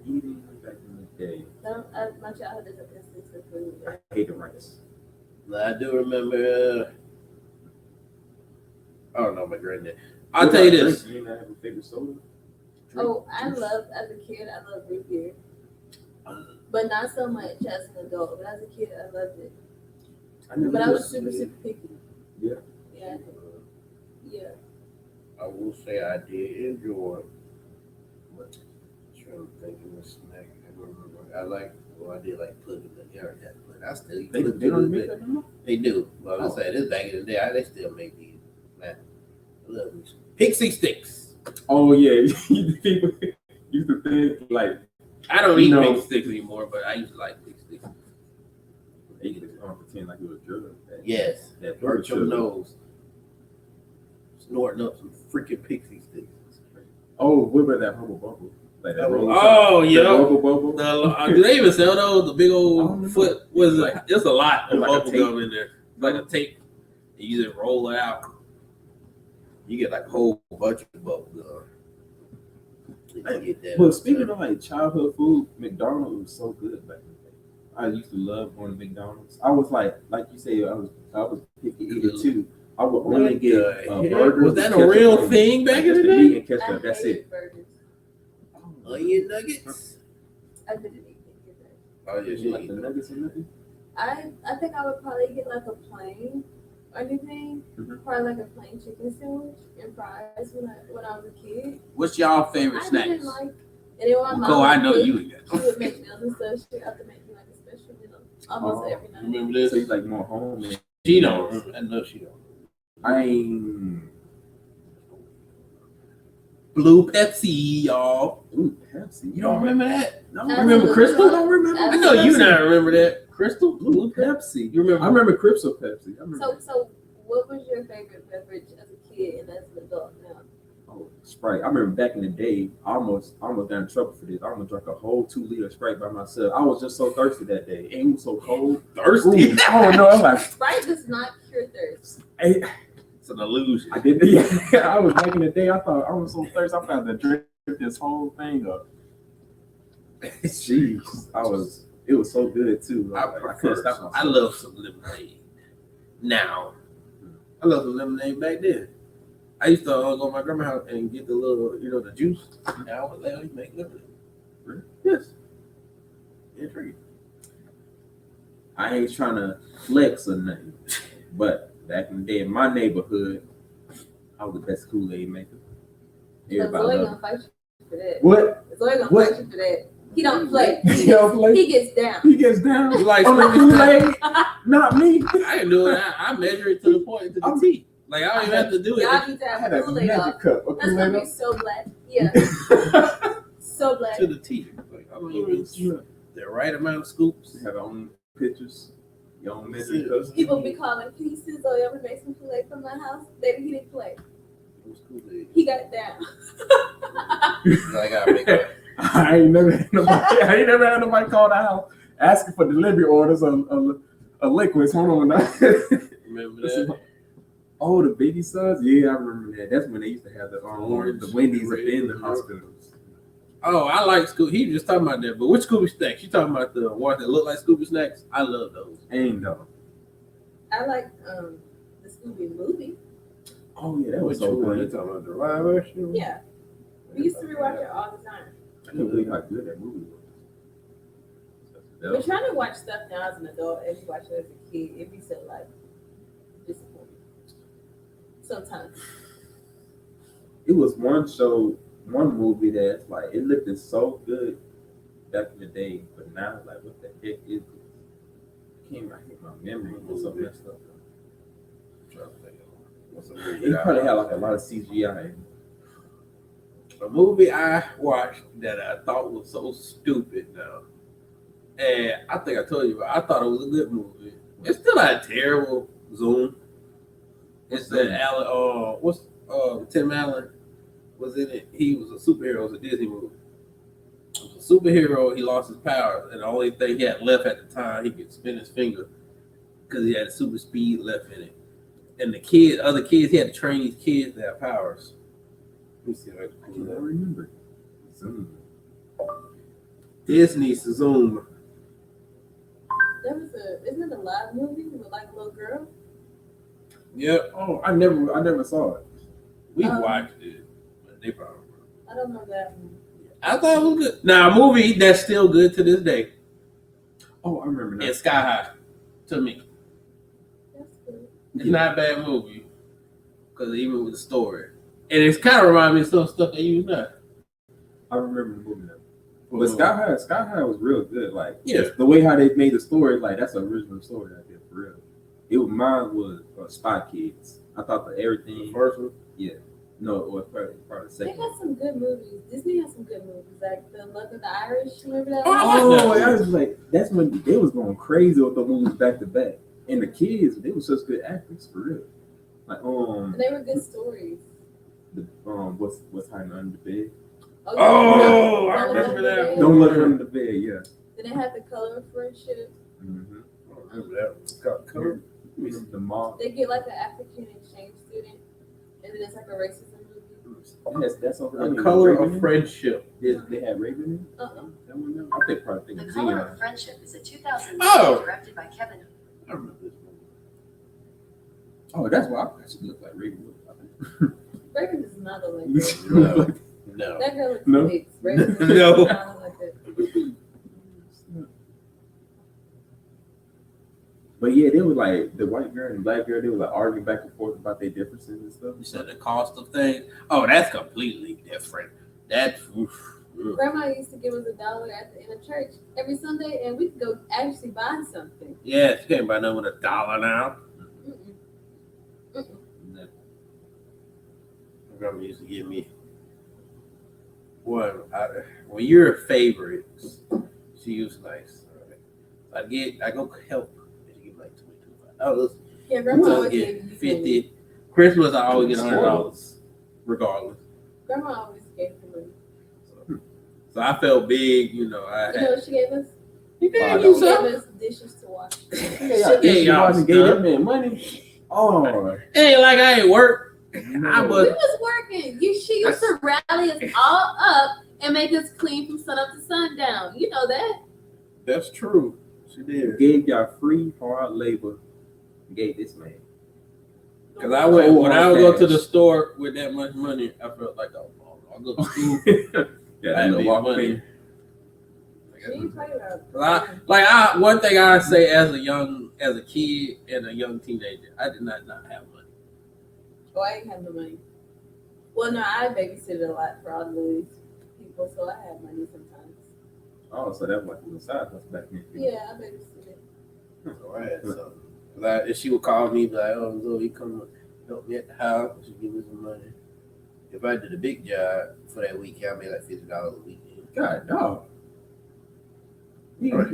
Eating back in the day. My childhood doesn't consist of food. I hate the rice. I do remember. Oh no, my granddad. I'll tell you this. You didn't have a favorite soda? Oh, I love as a kid. I love root beer, but not so much as an adult. But as a kid, I loved it. But I was super picky. Yeah. Yeah. Yeah. I will say I did enjoy. But I'm trying to think of a snack. I don't remember. I did like pudding, but they already had pudding. I still eat They pudding. don't make that no more? They do. But I'll say this back in the day, they still make these. Man, I love these. Pixie sticks. Oh yeah. People used to think like I don't You eat know- pixie sticks anymore, but I used to like pixie sticks. they used to pretend like it was drug. Yes. That Hurt your sugar. nose. Snorting up some freaking pixie sticks. Oh, what about that Hubble Bubble? Like that roller- Oh, the yeah. Bubble Bubble. Do they even sell those? The big I don't old know. foot was like there's a lot of Like a bubble tape. gum in there. It's like a tape. You just roll it out. You get like a whole bunch of bubble gum. You can get that. But speaking of like childhood food, McDonald's was so good back in the day. I used to love going to McDonald's. I was like you say, I was picky eater too. I would only get burgers. Was that with a real ketchup on thing it. back in Just the the meat day? and ketchup. That's hated it. burgers. Onion nuggets. I didn't eat any of that. Oh yeah, You she like eat the them. nuggets or nothing? I think I would probably get like a plain or anything. Mhm. Probably like a plain chicken sandwich and fries when I was a kid. What's y'all favorite I snacks? didn't like. And then when my Well, mom Cole, I would know cook, you again. She would make meals and stuff. She would have to make me like a special meal almost every night. Remember So this? you like more home? And She don't. I know she don't. I ain't. Blue Pepsi, y'all. Ooh, Pepsi. You don't remember that? No, Absolutely. remember Crystal? Don't remember. I know you not remember that. Crystal? Blue Pepsi. You remember? I remember Crystal Pepsi. I remember. So what was your favorite beverage as a kid and as an adult now? Oh, Sprite. I remember back in the day, I almost got in trouble for this. I almost drank a whole 2-liter Sprite by myself. I was just so thirsty that day. And it was so cold. Thirsty? Ooh, I don't know. I'm like, Sprite does not cure thirst. hey, It's an illusion. I did. Yeah, I was back in the day. I thought I was so thirsty. I found to drink this whole thing up. Jeez, it was so good too. I couldn't stop myself. I love some lemonade. Now, I love some lemonade back then. I used to go to my grandma's house and get the little, the juice. And I would let her make lemonade. Really? Yes. Intriguing. I ain't trying to flex or nothing, but back in the day in my neighborhood, I was the best Kool-Aid maker. Everybody Zoe loved gonna fight you for that. What? Zoe gonna What? fight you for that. He don't play. He don't play? He gets down. He gets down. You like on the Scooby Kool-Aid? Not me. I didn't do it. I measure it to the point, to the T. Like, I don't even have to do it. Y'all need to I have had a Kool-Aid magic off. cup of That's gonna Kool-Aid. be so black. Yeah. So black. To the T. Like, I don't even the right amount of scoops. Have our own pictures, your own measuring cups. People be calling, can you see Zoe ever make some Kool-Aid from my house? Baby, he didn't play. It was Kool-Aid. He got it down. I gotta make it. I ain't never had nobody call the house asking for delivery orders of liquids. Hold on now. Remember that? Oh, the baby sons? Yeah, I remember that. That's when they used to have the Wendy's in the hospitals. Oh, I like Scooby. He was just talking about that. But which Scooby snacks? You talking about the ones that look like Scooby snacks? I love those. Ain't no. I like the Scooby movie. Oh yeah, that was Which so one? You good. talking about the live action? Yeah. We used to rewatch it all the time. I can't believe how good that movie We're was. trying to watch stuff now as an adult, and we watch it as a kid. It'd be so like disappointing. Sometimes. It was one movie that's like it looked so good back in the day, but now like what the heck is it? I can't hit my memory or something messed up. It probably had like a lot of CGI. A movie I watched that I thought was so stupid now. And I think I told you about I thought it was a good movie. It's still not terrible. Zoom. It's that Alan Tim Allen was in it. He was a superhero. It was a Disney movie. He was a superhero, he lost his powers, and the only thing he had left at the time, he could spin his finger because he had super speed left in it. And other kids, he had to train these kids to have powers. Let me see if I can pull that. Remember. Disney's Zoom. Isn't it a live movie with like a little girl? Yep, Oh, I never saw it. we watched it, but they probably. I don't know that one. I thought it was good. Now, a movie that's still good to this day Oh, I remember that. is Sky High. To me, That's good. it's not a bad movie because even with the story, and it's kind of reminds me of some stuff they use now. I remember the movie now. But Sky High was real good. Like, Yeah. the way how they made the story, like that's an original story right there for real. Mine was Spy Kids. I thought that everything. First one. Yeah. No, it was probably the They second. got some good movies. Disney has some good movies, like The Luck of the Irish. Remember that? Oh, one? I was like, that's when they was going crazy with the movies back to back, and the kids, they were such good actors for real. Like, And they were good stories. what's hiding under the bed? Oh, I Don't remember Look Under the that. Bed. Don't look under the bed. Yeah. Then they had The Color of Friendship. Mm-hmm. I remember that. It's called Color. The mom. They get like an African exchange student, and then it's like a racism movie. That's over The there. Color Raven of in it? Friendship. They had Raven in it? Uh-uh. That one there? I think probably The think Color Xenon. of Friendship is a 2009 Oh. directed by Kevin. I remember this movie. Oh, that's why I actually look like Raven. I Raven does not look like think. that. No. That girl looks No. mixed. Raven does No. not look like that. But yeah, they were like the white girl and the black girl. They were like arguing back and forth about their differences and stuff. You said the cost of things. Oh, that's completely different. That's Grandma used to give us $1 at the end of church every Sunday, and we could go actually buy something. yeah. You can't buy nothing with $1 now. Mm-mm. No. My grandma used to give me one. When you're favorites, she used nice. I go help. She give like $25. Yeah, Grandma So I always get gave you money. $50. Christmas, I always get $100, regardless. Grandma always gave you money. So I felt big, I You know had. what she gave us? You Wow, gave She me gave something. us dishes to wash. Yeah, gave y'all gave that stuff. man money. Oh, It ain't like I ain't work. I We was. was working. She used to rally us all up and make us clean from sun up to sundown. You know that. That's true. She did. Gave y'all free hard labor. Gave this man. Because I went when I would go to the store with that much money, I felt like I'll go to school. Yeah, I that little need walk money. thing. One thing I say as a kid and a young teenager, I did not have money. Oh, I ain't have no money. Well, no, I babysitted a lot for all these people, so I had money sometimes. Oh, so that was like the side hustle back then. Yeah, I babysitted. So I had something. And she would call me like, "Oh, Zoe, come help me at the house. She give me some money." If I did a big job for that week, I made like $50 a week. God, dog.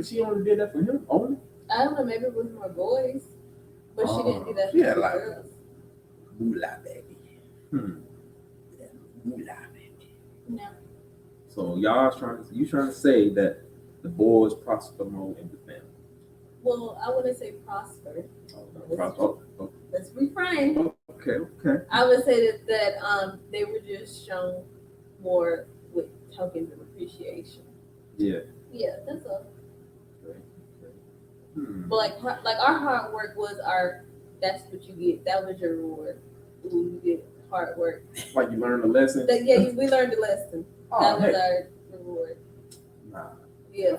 She only did that for him only. I don't know, maybe it was more boys, but she didn't do that for yeah, the like- girls. Moolah, baby. Moolah, baby. No. So y'all trying to say that the boys prosper more in the family. Well, I wouldn't say prosper. Let's reframe. Okay. I would say that they were just shown more with tokens of appreciation. Yeah. Yeah, that's all. Hmm. But like our hard work was that's what you get. That was your reward. You get hard work. Like you learned a lesson. We learned a lesson. That was our reward. Nah. Yeah.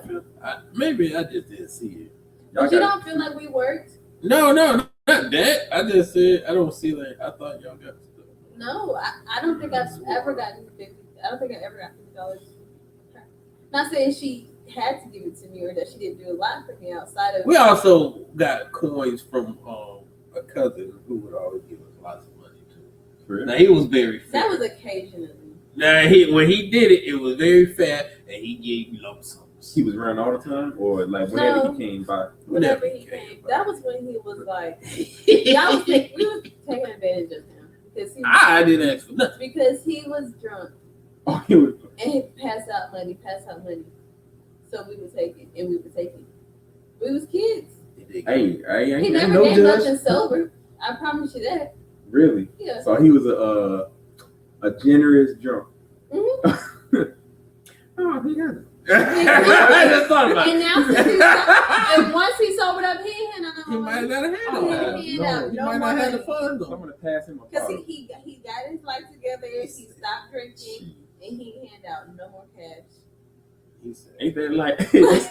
Maybe I just didn't see it. But you don't feel like we worked? No, not that. I just said I don't see that. I thought y'all got stuff. No, I don't think I've ever gotten $50. I don't think I ever got $50. Not saying she had to give it to me or that she didn't do a lot for me outside of. We also got coins from a cousin who would always give us lots of money too. Really? Now he was very fair. That was occasionally. Now when he did it, it was very fair, and he gave you lump sums. He was around all the time, or like whenever he came by. Whenever he came. That was when he was like, we was taking advantage of him because I didn't ask for nothing. Because he was drunk Oh, he was. and he passed out money. So we would take it, and we would take it. We was kids. Hey, I He ain't never no did judge. nothing sober. I promise you that. Really? Yeah. So he was a generous drunk. Mm-hmm. Oh, he got it. I just thought about And it. now, and once he sobered up, he ain't had He no might money. not have had He no didn't money. hand out He no might more not have the money. funds I'm though. gonna pass him a Because bottle. he got his life together, he stopped drinking, and he hand out no more cash. He said, Ain't that like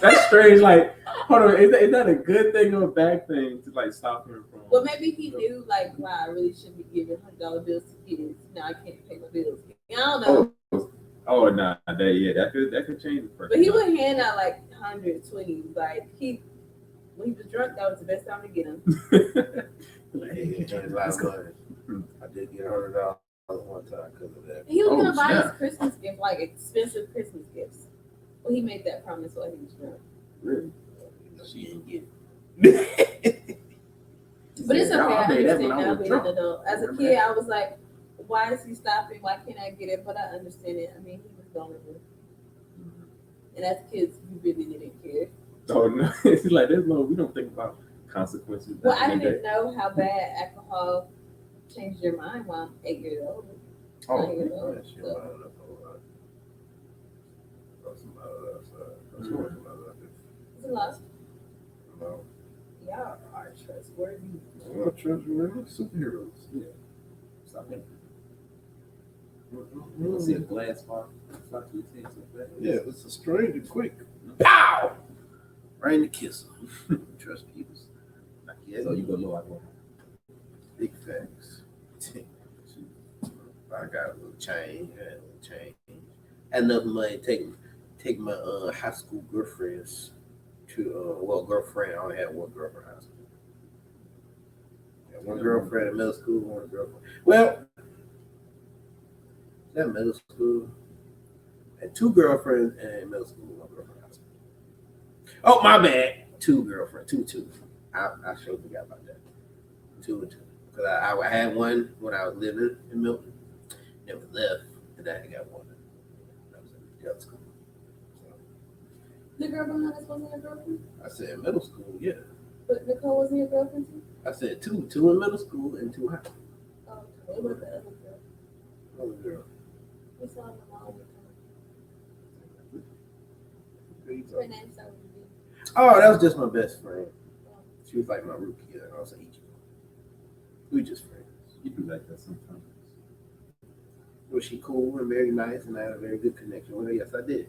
that's strange? Like, hold on, is that a good thing or a bad thing to like stop him from? Well, maybe he knew, like, wow, I really shouldn't be giving $100 bills to kids. Now I can't pay my bills. I don't know. Oh, nah, that could change the person. But he would hand out like 120s. Like when he was drunk, that was the best time to get him. "Hey, he had a lot of money. I did get $100 one time because of that." He was gonna buy snap. his Christmas gift, like expensive Christmas gifts. Well, he made that promise while he was drunk. Really? She didn't get it. But it's okay. Y'all I made that understand when I now was being drunk. an adult. As a kid, I was like, why is he stopping? Why can't I get it? But I understand it. I mean, he was vulnerable. And as kids, we really didn't care. Oh no, it's like there's no. We don't think about consequences. Well, I back in the didn't know how bad alcohol changed your mind while I'm 8 years old. day. Oh, 9 years old. That shit, It's a lot. Y'all are trustworthy. Well, trustworthy superheroes. Yeah. Stop it. You see a glass bottle? Yeah, it's a strange and quick. Pow! Right in the kisser. Trust people. Yeah, So you go low. I go. big facts. I got a little change. Had enough money to take my high school girlfriends to girlfriend. I only had one girlfriend in high school. Had one girlfriend in middle school, one girlfriend. Well, that middle school. Had two girlfriends in middle school, one girlfriend in high school. Oh, my bad. Two girlfriends, two. I sure forgot about that. Two and two. Because I had one when I was living in Milton. Never left, and then I got one. That was in middle school. So, The girl behind us wasn't your girlfriend? I said middle school, yeah. But Nicole wasn't your girlfriend too? I said two in middle school and two high school. Oh, okay. What about the other girl? Other girl. We saw them all the time. Her name started with a B. Oh, that was just my best friend. She was like my rookie year. I was like, we just friends. You do like that sometimes. Was she cool and very nice, and I had a very good connection with her? Yes, I did.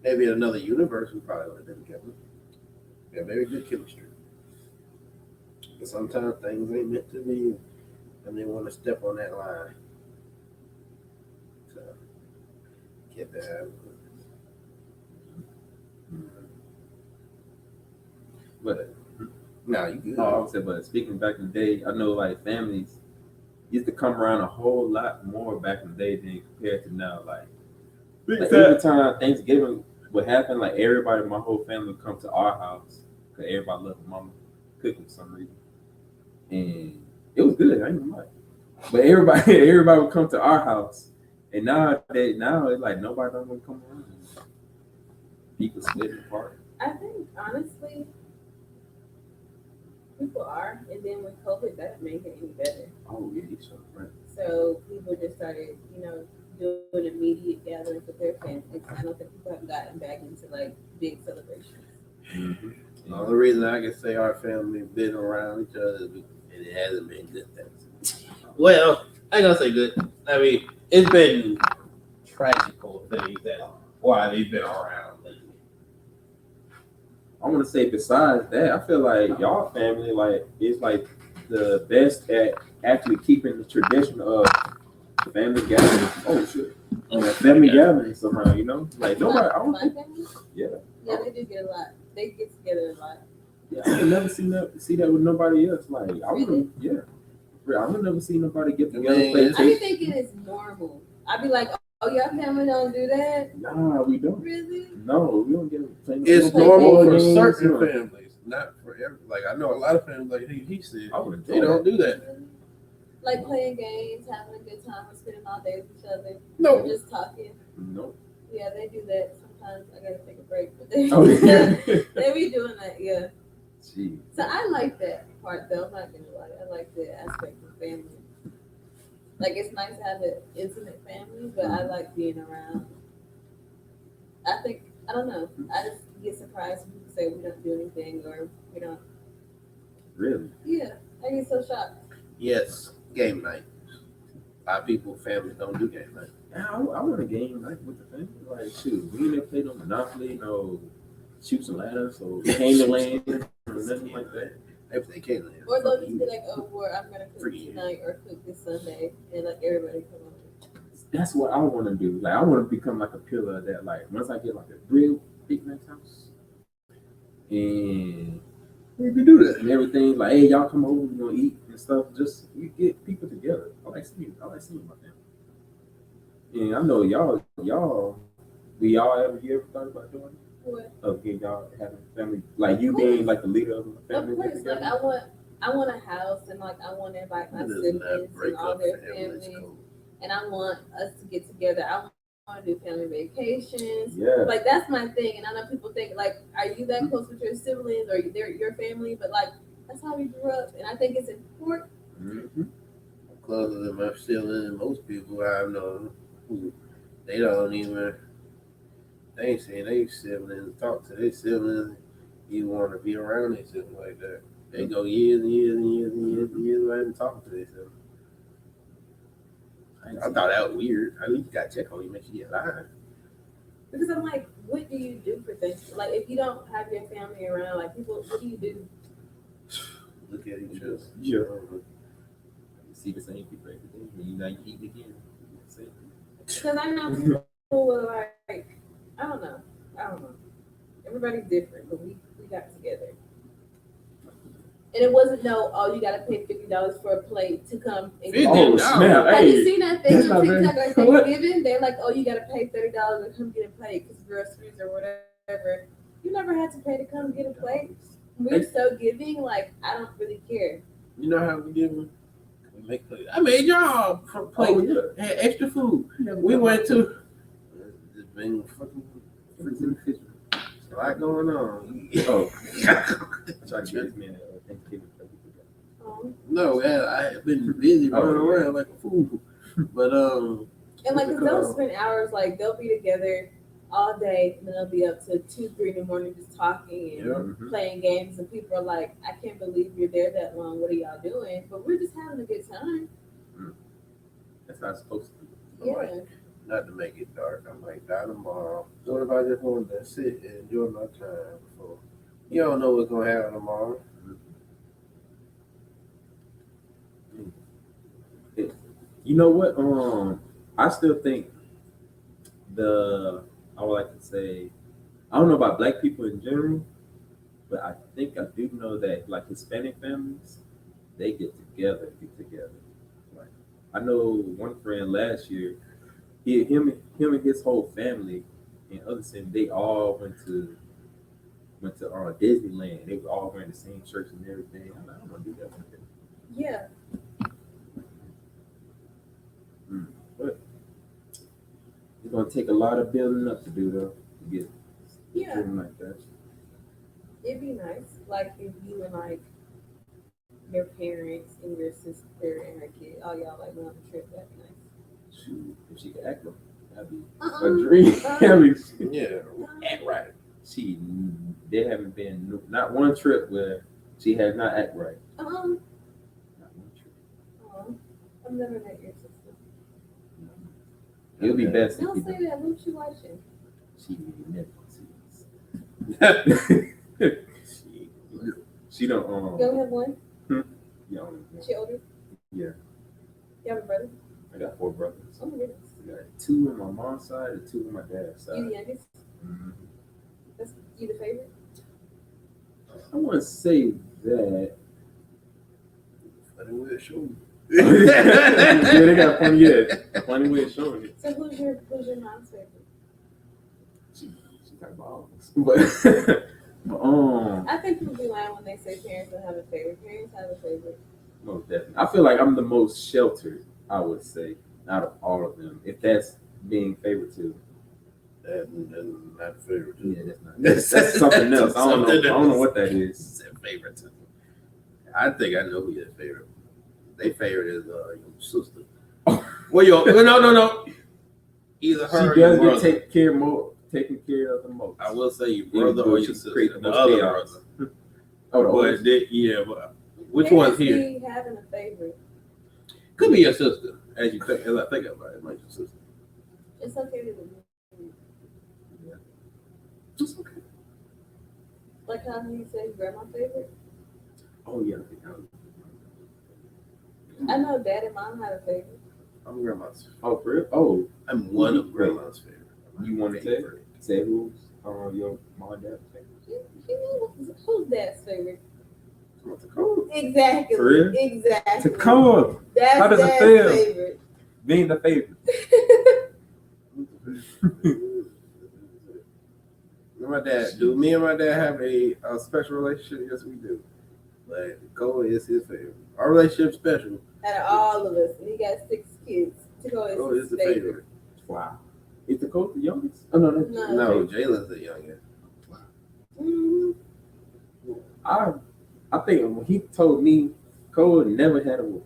Maybe in another universe, we probably would have been together. We have very good chemistry. But sometimes things ain't meant to be, and they want to step on that line. So, get that. But No, you good. oh, I would say, but speaking back in the day, I know like families used to come around a whole lot more back in the day than compared to now. Like every time Thanksgiving would happen, like everybody, my whole family would come to our house because everybody loved mama cooking for some reason, and it was good. I ain't gonna lie. But everybody would come to our house, and now it's like nobody don't want to come around. People split apart. I think honestly, people are, and then with COVID, that didn't make it any better. Oh yeah, you so right. So people just started, doing immediate gatherings with their families. I don't think people have gotten back into like big celebrations. Mm-hmm. The only reason I can say our family been around each other is because it hasn't been good things. Well, I ain't gonna say good. I mean, it's been tragical things that why they've been around lately. I want to say besides that, I feel like y'all family like is like the best at actually keeping the tradition of family gatherings. Oh shit, family gatherings somehow, like nobody. I don't My think, family? yeah, Yeah, they do get a lot. They get together a lot. yeah. I would never see that with nobody else. Like I would, yeah. I would never see nobody get together. Man, Play I be tape. thinking it's normal. I be like, oh, your family don't do that? Nah, we don't. Really? No, we don't get. It's play normal for games, certain or- families, not for every. Like I know a lot of families, like he said, I would've they don't do that. Really? Like playing games, having a good time, and spending all day with each other. No. Or just talking. No. Yeah, they do that. Sometimes I gotta take a break, but they, Oh yeah. they be doing that, yeah. Gee. So I like that part though. I'm not gonna lie. I like the aspect of family. Like it's nice to have an intimate family, but I like being around. I don't know. I just get surprised when people say we don't do anything or we don't. Really? Yeah, I get so shocked. Yes, game night. A lot of people, families don't do game night. Yeah, I want a game like with the family. Like, shoot, we never played no Monopoly, no Shoots and Ladders, or Candyland, or nothing like that. If they can't, Or they'll just be like, oh, well, I'm gonna cook Forget it. tonight or cook this Sunday, and like everybody come over. That's what I want to do. Like, I want to become like a pillar of that. Like, once I get like a real big nice house, and we can do that. and everything, like, hey, y'all come over, we're gonna eat and stuff. Just we get people together. I like seeing my family. And I know y'all, you ever thought about doing it? What? Of y'all having family, like you being like the leader of the family. Of course, like I want a house and like I want to invite my That does siblings not break and all up their families. families, and I want us to get together. I want to do family vacations. Yeah. Like that's my thing, and I know people think like, are you that close with your siblings or they're your family? But like that's how we grew up, and I think it's important. Mm-hmm. Closer than my siblings and most people I know who they don't even. They ain't saying they siblings, talk to their siblings. You want to be around their siblings like that. They go years and years and years and years and years without even talking to their siblings. I thought that was weird. I least got to check on you, make sure you're alive. Because I'm like, what do you do for things? Like if you don't have your family around, like people, what do you do? Look at each other. Yeah. You see the same people every day, and you know you eat again. Because I know people were like, I don't know. Everybody's different, but we got together. And it wasn't you gotta pay $50 for a plate to come and get Oh $50. snap! Have you Hey, seen that thing that's on not TikTok very- or what? Thanksgiving? They're like, you gotta pay $30 to come get a plate because groceries or whatever. You never had to pay to come get a plate. We're so giving, like I don't really care. You know how we give them? We make plates. I made y'all plate. Oh yeah. Had extra food. We went to. It's been fucking a lot going on. Oh. Try to get me a Thanksgiving. No, I have been busy running around like a fool. But And like, cause they'll spend hours, like they'll be together all day, and then they'll be up to 2, 3 in the morning just talking and Yeah. playing games, and people are like, I can't believe you're there that long. What are y'all doing? But we're just having a good time. That's how it's supposed to be. Yeah. Right. Not to make it dark. I might die tomorrow. What if I just wanted to sit and enjoy my time before? You don't know what's gonna happen tomorrow. You know what? I still think I would like to say, I don't know about black people in general, but I think I do know that like Hispanic families, they get together. Like I know one friend last year, him and his whole family and other things, they all went to Disneyland. They were all wearing the same shirts and everything. I'm like, I'm gonna do that one day. Yeah. But it's gonna take a lot of building up to do though to get something like that. It'd be nice, like if you and like your parents and your sister and her kid, all y'all like went on a trip. That'd be nice. Shoot, if she could act, that'd be Uh-uh. a dream. I mean, Yeah, act right. there haven't been not one trip where she has not act right. Not one trip. I've never met your sister. It would be best if Don't you say that. What's she watching? she never sees. She don't You only have one? yeah, She older? yeah. You have a brother? I got 4 brothers. Oh my goodness. I got 2 on my mom's side and 2 on my dad's side. You the youngest? Mhm. That's you the favorite? I want to say that. Funny way of showing. Yeah, they got a funny way of showing it. So who's your mom's favorite? She talking about all of us. But I think people be lying when they say parents don't have a favorite. Parents have a favorite. most definitely. I feel like I'm the most sheltered, I would say, out of all of them. If that's being favoritism. That's not favorite. Yeah, that's not. That's something else. I don't know what that is. It's favoritism. I think I know who your favorite. They favorite is your sister. Well, no. Either her She or your does brother. get taken care of the most. I will say your brother or your sister. Create the The most other chaos. brother. Oh, the But oldest. but which one's here? Parents be having a favorite. Could be your sister. As I think about it, it might be your sister. It's okay to be. It's okay. Like how you say grandma favorite? Oh yeah, I think I was. I know dad and mom have a favorite. I'm grandma's. Oh, for real? Oh, I'm one of grandma's favorite. you want to say who's your mom and dad's favorite? You know who's dad's favorite? What's the code? Exactly. For real? Exactly. Takoa, That's How does it dad's feel? favorite. being the favorite. My dad. Do me and my dad have a special relationship? Yes, we do. But Cole is his favorite. Our relationship's special. Out of all of us, and he got 6 kids. Takoa Cole is is his the favorite. favorite. Wow. Is Takoa the youngest? Oh no, that's No. No, Jalen's the youngest. Mm-hmm. I think when he told me Cole never had a wolf.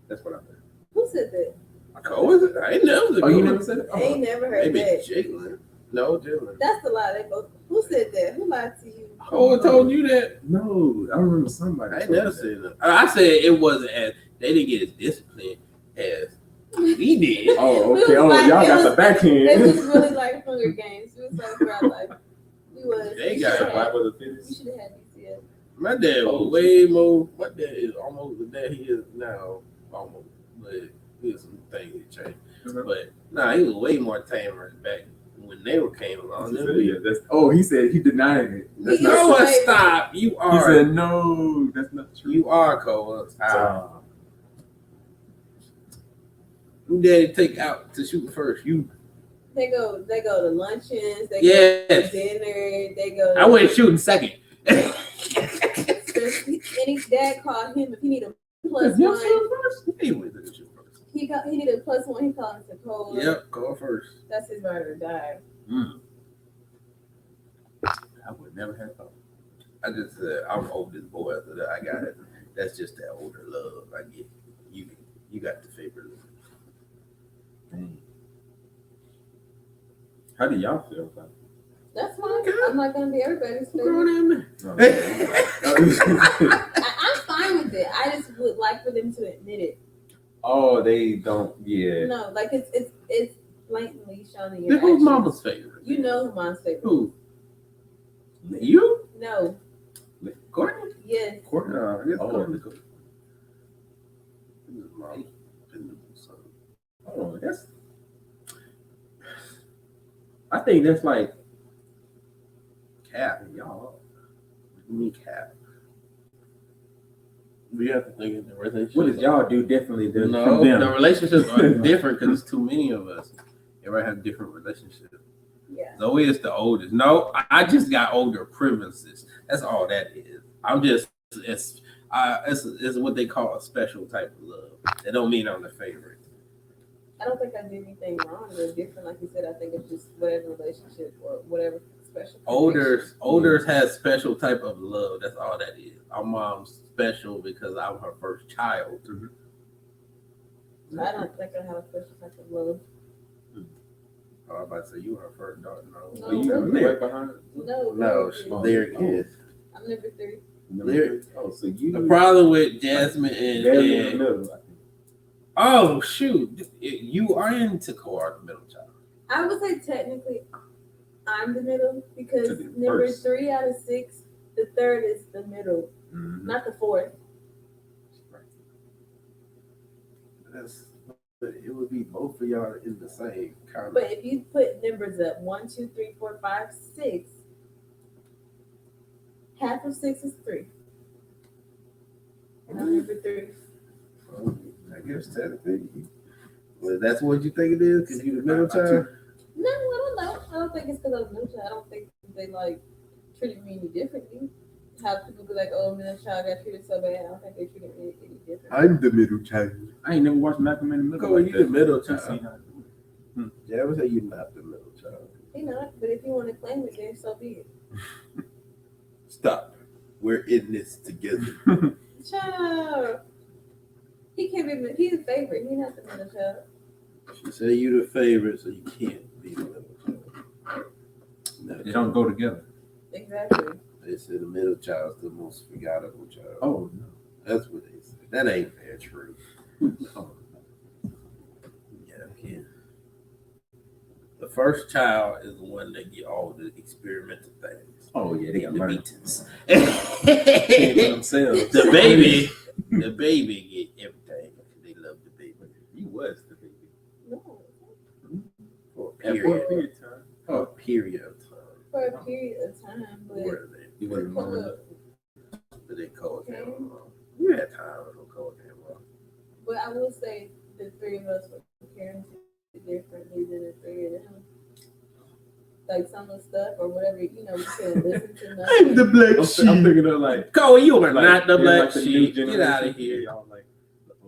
That's what I heard. Who said that? Cole is it? I ain't never. Oh, you never said it? I ain't never heard Maybe that. Jalen. No, Jalen. That's a lie. They both. Who said that? Who lied to you? Cole told you that. No, I remember somebody. I ain't told never me that. said that. I said it wasn't as they didn't get as disciplined as we did. Oh, It okay. was Oh, like- y'all it got was- the backhand. It was really like Hunger Games. It was like about like we was. They we got shoulda Survival had- of the We fittest. should have had DCF. My dad was way more. My dad is almost the dad he is now, almost. But there's some things that changed. But he was way more tamer back when they came along. Then we, He said he denied it. That's He not no is- one stop. You He are. said no, that's not true. You are Cole. Ah. Who daddy take out to shoot first? You. They go to luncheons. They Yes. go to dinner. They go. To, I went shooting second. And his dad called him if he need a plus Your one. son first? He went to shoot first. He needed a plus one. He called him to Cole. Yep, Cole first. That's his ride or die. I would never have thought. I just said I'm oldest boy after that. I got it. That's just that older love. I get you. You got the favorite. Dang. How do y'all feel about it? That's fine. I'm not gonna be everybody's Grown favorite. ass man. I'm fine with it. I just would like for them to admit it. Oh, they don't. Yeah. No, like it's blatantly shown in your Then who's actions. mama's favorite? You know who mine's favorite. Who? You? No. Courtney? Yes. Courtney? Yes, Oh. Courtney. His mom. Oh, that's. I think that's like Cap. y'all. Me cap. We have to think of the relationship. What does y'all do differently than No, from them? the relationships are different because there's too many of us. Everybody have different relationships. Yeah. Zoe is the oldest. No, I just got older privileges. That's all that is. I'm just it's what they call a special type of love. That don't mean I'm the favorite. I don't think I did anything wrong or different. Like you said, I think it's just whatever relationship or whatever special. Olders has special type of love. That's all that is. Our mom's special because I'm her first child. I don't think I have a special type of love. I was about to say you were her first daughter. No, No, You really? right behind. no, there it is. I'm number 3. There- Oh, so you. The problem with Jasmine and barely in the middle. I think. oh shoot, you are in Takor, the middle child. I would say technically I'm the middle because To be number first. 3 out of 6, the third is the middle, not the fourth. But it would be both of y'all in the same kind of. But if you put numbers up 1, 2, 3, 4, 5, 6, half of 6 is 3. And I'm number 3. I guess technically, well, that's what you think it is because you're the middle child. No, I don't know. I don't think it's because I was middle child. I don't think they like treated me any differently. How people be like, "Oh, middle child got treated so bad." I don't think they treated me any different. I'm the middle child. I ain't never watched Malcolm in the Middle. Go, you the middle Just child. see how it do it. Yeah, I would say you're not the middle child. You know, but if you want to claim it, then so be it. Stop. We're in this together. Child, he can't be. He's a favorite. He's not the middle child. She said you're the favorite, so you can't be the middle child. No, They don't go together. Exactly. They said the middle child's the most forgettable child. Oh no. That's what they said. That ain't fair true. Oh. Yeah. The first child is the one that get all the experimental things. Oh yeah, they got to The learn meetings. for themselves. The baby get everything. They love the baby. You was the baby. No, For a At period. what period of time? For a period of time. for a period of time, but Where they? You wasn't growing up. But they called Okay. him. You had time to call him. But I will say the 3 of us were parented differently than the 3 of them. Like some of the stuff or whatever, you know, we couldn't listen to nothing. I'm the black I'm sheep. thinking of like. Cole, you are like, not the yeah, black like the new sheep. Get generation. out of here. Y'all like.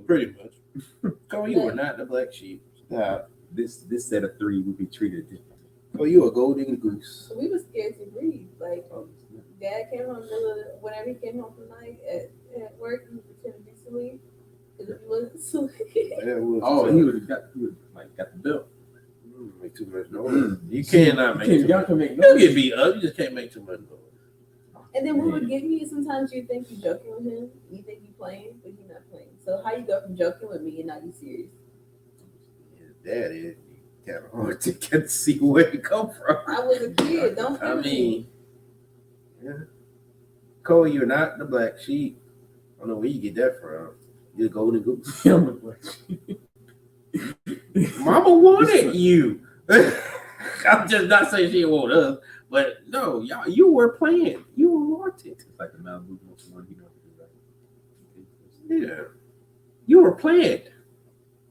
Pretty much. Cole, you are not the black sheep. Stop. This set of 3 would be treated differently. Cole, you a golden goose. So we were scared to breathe. Like, Oh, Dad came home whenever he came home from night at work, he would pretend to be asleep. Because if he wasn't asleep, That was Oh, he would have got the belt. make too much noise. You cannot make too Y'all much. can make You noise. get beat up. You just can't make too much noise. and then we would get me. Sometimes you think you're joking with him, you think you're playing, but you're not playing. So how you go from joking with me and now you serious? That is kind of hard to get to see where it come from. I was a kid. Don't I fool me. mean, yeah. Cole, you're not the black sheep. I don't know where you get that from. You're the golden goose. I'm the black sheep. Mama wanted you. I'm just not saying she want us, but no, y'all, you were playing. You were wanted. It's like the Malibu most one, you know. Yeah. You were playing.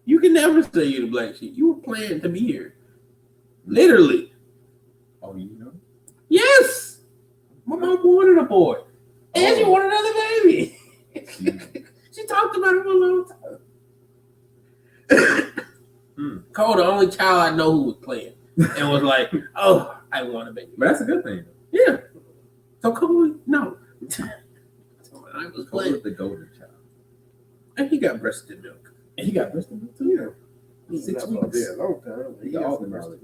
You can never say you're the black sheep. You were playing to be here. Literally. Oh, you know? Yes. My mom wanted a boy. And she wanted another baby. She talked about it for a long time. Cole, the only child I know who was playing and was like, oh, I want a baby. But that's a good thing. Yeah. So Cole, no. So I was Cole playing. was the golden child. And he got breasted milk. And he got breast milk too. Yeah. He's 6 Not weeks. there a long time. He got all the knowledge.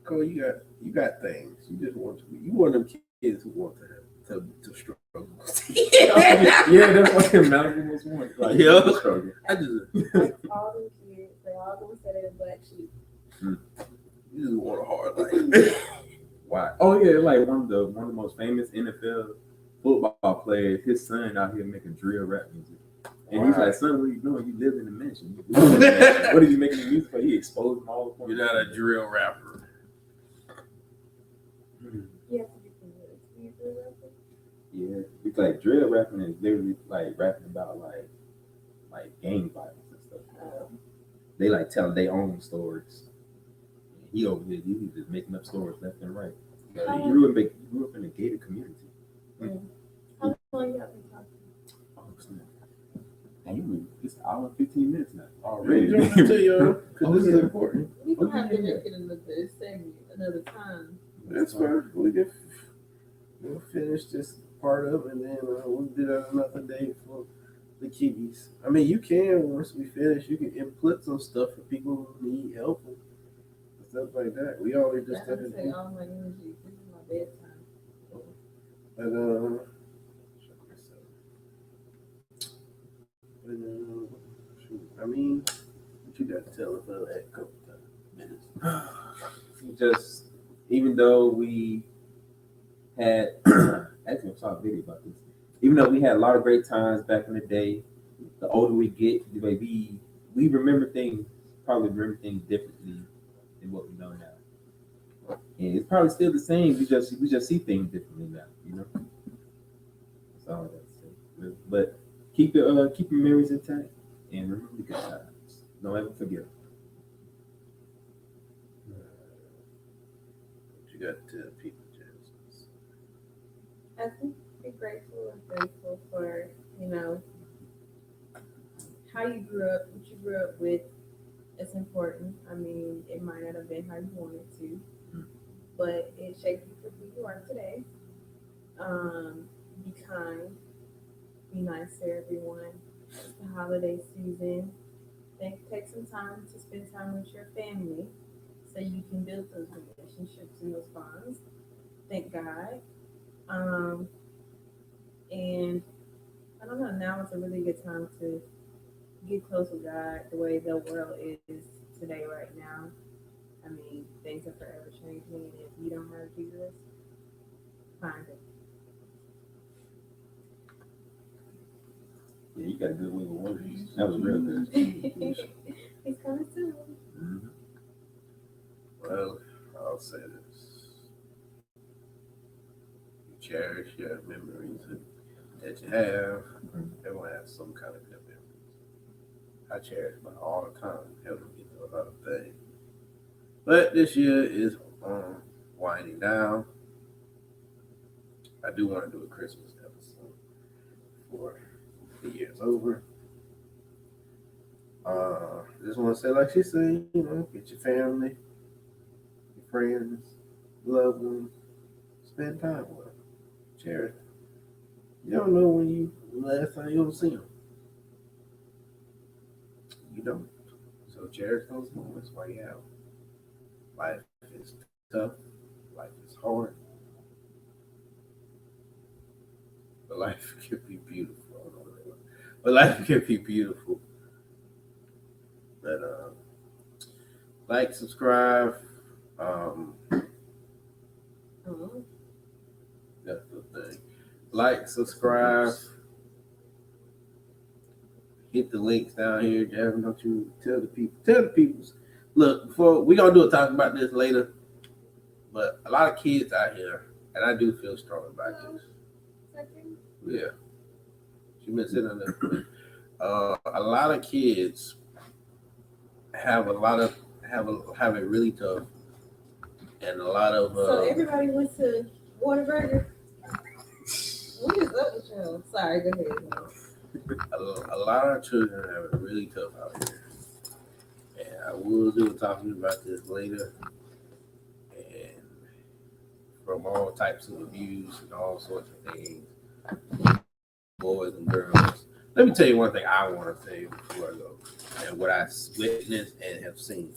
Cole, you got things. You just want to be. You one of them kids who want to struggle. Yeah, that's what the Malibu was one. Like, Yeah. struggle. I just Like all them kids, they all gonna say they're black sheep. you just want a hard life. Why? Oh yeah, like one of the most famous NFL football players. His son out here making drill rap music, and he's like, "Son, what are you doing? You live in a mansion. What are you making the music for?" He exposed them all. You're not a drill rapper. You have to be committed to be a good rapper. Yeah, it's like drill rapping is literally like rapping about like gang violence and stuff. They like tell their own stories. He over here, he just making up stories left and right. He grew up in a gated community. How long you have been talking? Oh, snap. Damn, it's an hour and 15 minutes now Ready already. to tell you because this is important. We can have to make it another segment another time. That's fine. We'll finish this part up and then we'll do that another day for the kiddies. I mean, you can once we finish, you can input some stuff for people who need help and stuff like that. We already just That's say all my energy. This is my bedtime. I mean, what you got to tell us about that couple of minutes? Just even though we had actually I saw a video about this. Even though we had a lot of great times back in the day, the older we get, we remember things, probably remember things differently than what we know now. And it's probably still the same. We just see things differently now, you know. That's all I got to say. But keep your memories intact and remember the good times. Don't ever forget them. What you got to tell people, James? I think be grateful and thankful for, how you grew up, what you grew up with. It's important. I mean, it might not have been how you wanted to, but it shaped you for who you are today. Be kind, be nice to everyone. It's the holiday season. Take some time to spend time with your family so you can build those relationships and those bonds. Thank God. And I don't know, now it's a really good time to get close with God the way the world is today, right now. I mean, things are forever changing, and if you don't have Jesus, find it. Yeah, you got a good way with words. That was real good. He's coming soon. Mm-hmm. Well, I'll say this. You cherish your memories that you have. Everyone has some kind of good memories. I cherish mine all the time. Help me get through a lot of things. But this year is winding down. I do want to do a Christmas episode before the year's over. Just want to say, like she said, get your family, your friends, loved ones, spend time with them, cherish them. You don't know when last time you'll see them. You don't. So cherish those moments while you have them. Life is tough. Life is hard. But life can be beautiful. But life can be beautiful. But like, subscribe. That's the thing. Like, subscribe. Hit the links down here, Jasmine. Don't you tell the people? Tell the peoples. Look, before we're gonna do a talk about this later. But a lot of kids out here, and I do feel strong about this. Yeah, she been sitting on there. A lot of kids have it really tough, and a lot of So everybody went to Whataburger. What is up with y'all? Sorry, go ahead. a lot of children have it really tough out here, and I will do a talking about this later. And from all types of abuse and all sorts of things, boys and girls. Let me tell you one thing I want to say before I go, and what I witnessed and have seen.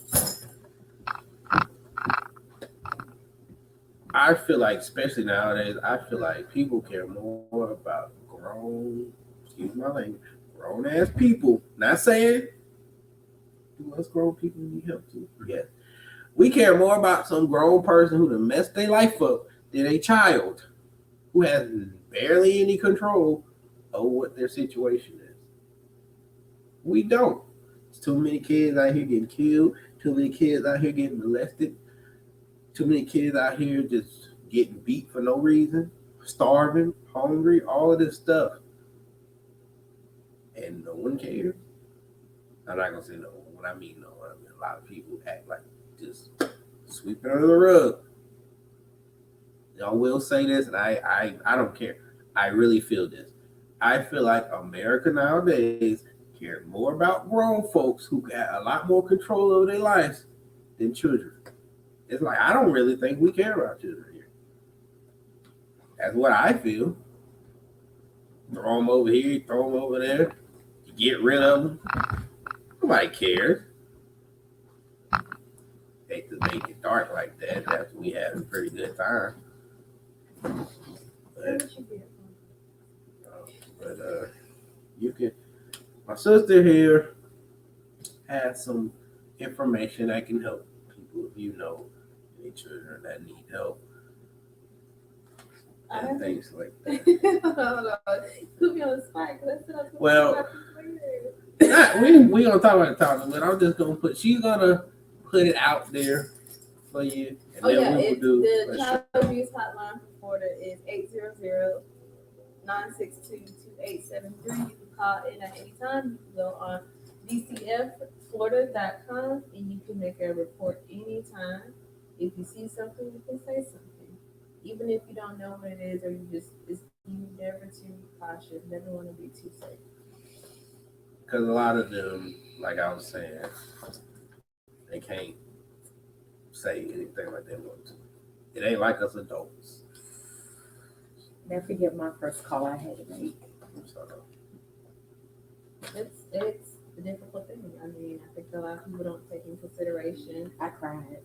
I feel like, especially nowadays, I feel like people care more about excuse my language, grown ass people. Not saying do us grown people need help too. Yes. We care more about some grown person who done messed their life up than a child who has barely any control over what their situation is. We don't. There's too many kids out here getting killed, too many kids out here getting molested, too many kids out here just getting beat for no reason, starving, hungry, all of this stuff. And no one cares. I'm not gonna say no one. When I mean no one, I mean a lot of people act like just sweep it under the rug. I will say this, and I don't care. I really feel this. I feel like America nowadays cares more about grown folks who got a lot more control over their lives than children. It's like I don't really think we care about children here. That's what I feel. Throw them over here, throw them over there. You get rid of them. Nobody cares. They could make it dark like that. That's when we have a pretty good time. But you can. My sister here has some information that can help people if you know any children that need help and things like that. Put me on the spot. Well, we gonna talk about the topic, but I'm just gonna she's gonna put it out there for you, and then we will do the child abuse hotline for Florida is 800-962-2873. You can call in at any time. You can go on DCFFlorida.com and you can make a report anytime. If you see something, you can say something. Even if you don't know what it is, or you never too cautious, never want to be too safe. Because a lot of them, like I was saying, they can't say anything like they want to. It ain't like us adults. Never forget my first call I had to make. So, It's a difficult thing. I mean, I think a lot of people don't take in consideration I cried.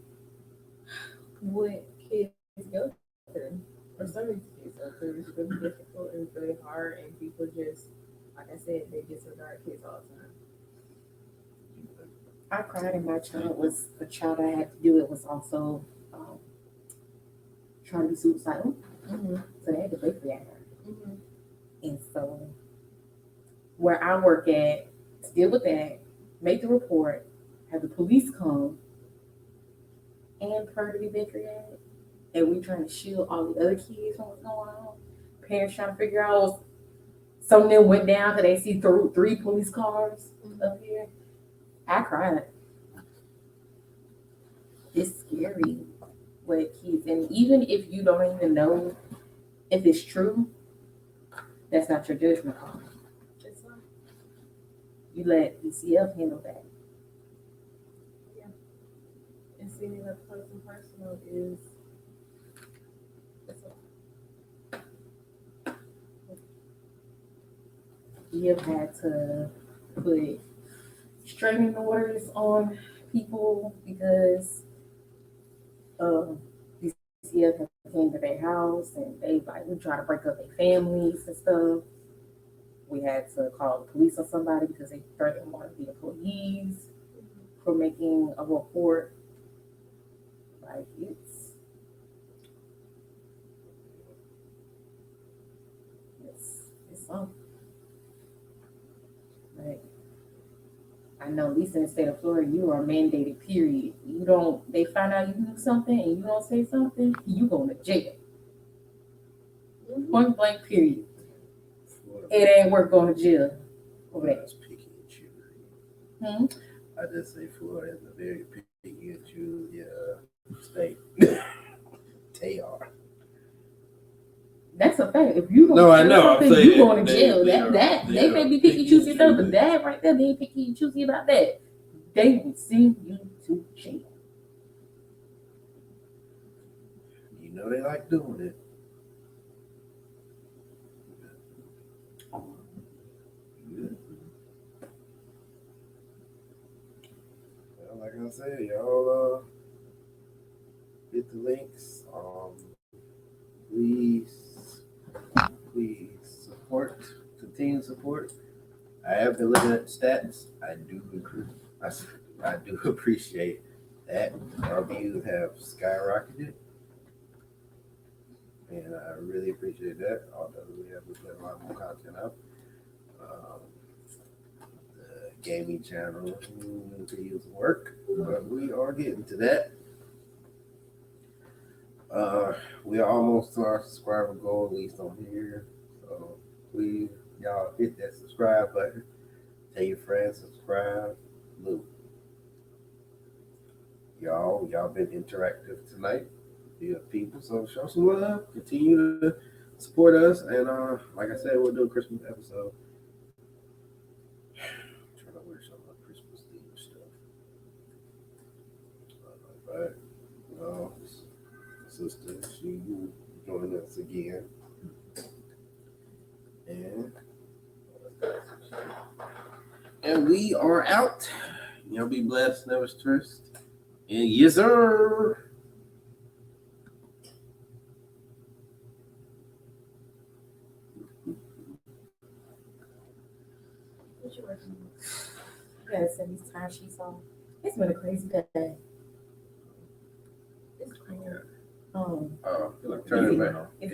what kids go through. For some reason, kids go through. It's really difficult and it's really hard, and people just, like I said, they disregard kids all the time. I cried, and my child was the child I had to do it was also trying to be suicidal. Mm-hmm. So they had to break the her. Mm-hmm. And so where I work at, to deal with that, make the report, have the police come, and her to be vitriated. And we trying to shield all the other kids from what's going on. Parents trying to figure out. Some of them went down because they see three police cars up here. I cried. It's scary what kids, and even if you don't even know if it's true, that's not your judgment call. It's not. You let ECF handle that. And seeing it up close and personal is. We have had to put restraining orders on people because DCF have came to their house and we try to break up their families and stuff. We had to call the police on somebody because they threatened one of the employees for making a report. Like it's something. Like, I know, at least in the state of Florida, you are mandated, period. They find out you do something and you don't say something, you going to jail. Point blank, period. It ain't worth going to jail over that. Picky and choosy. I just say Florida is a very picky and choosy state. They are. That's a fact. If you No, I know. I'm saying you going to jail. They They may be picky choosy stuff, but that right there, they ain't picky choosy about that. They will send you to jail. You know they like doing it. Well, like I said, y'all hit the links. continued support. I have been looking at the stats. I do appreciate that. Our views have skyrocketed, and I really appreciate that. Although we have to put a lot more content up. The gaming channel videos work, but we are getting to that. We are almost to our subscriber goal, at least on here. So please, y'all hit that subscribe button. Tell your friends, subscribe. Look, y'all been interactive tonight. You people, so show some love. Continue to support us, and like I said, we'll do a Christmas episode. I'm trying to wear some of the Christmas themed stuff. But no, sister, she joined us again, and we are out. Y'all be blessed, never stressed. And yes, sir. What you working on? You gotta send these time sheets off. It's been a crazy day. It's crazy. Turn it back. If you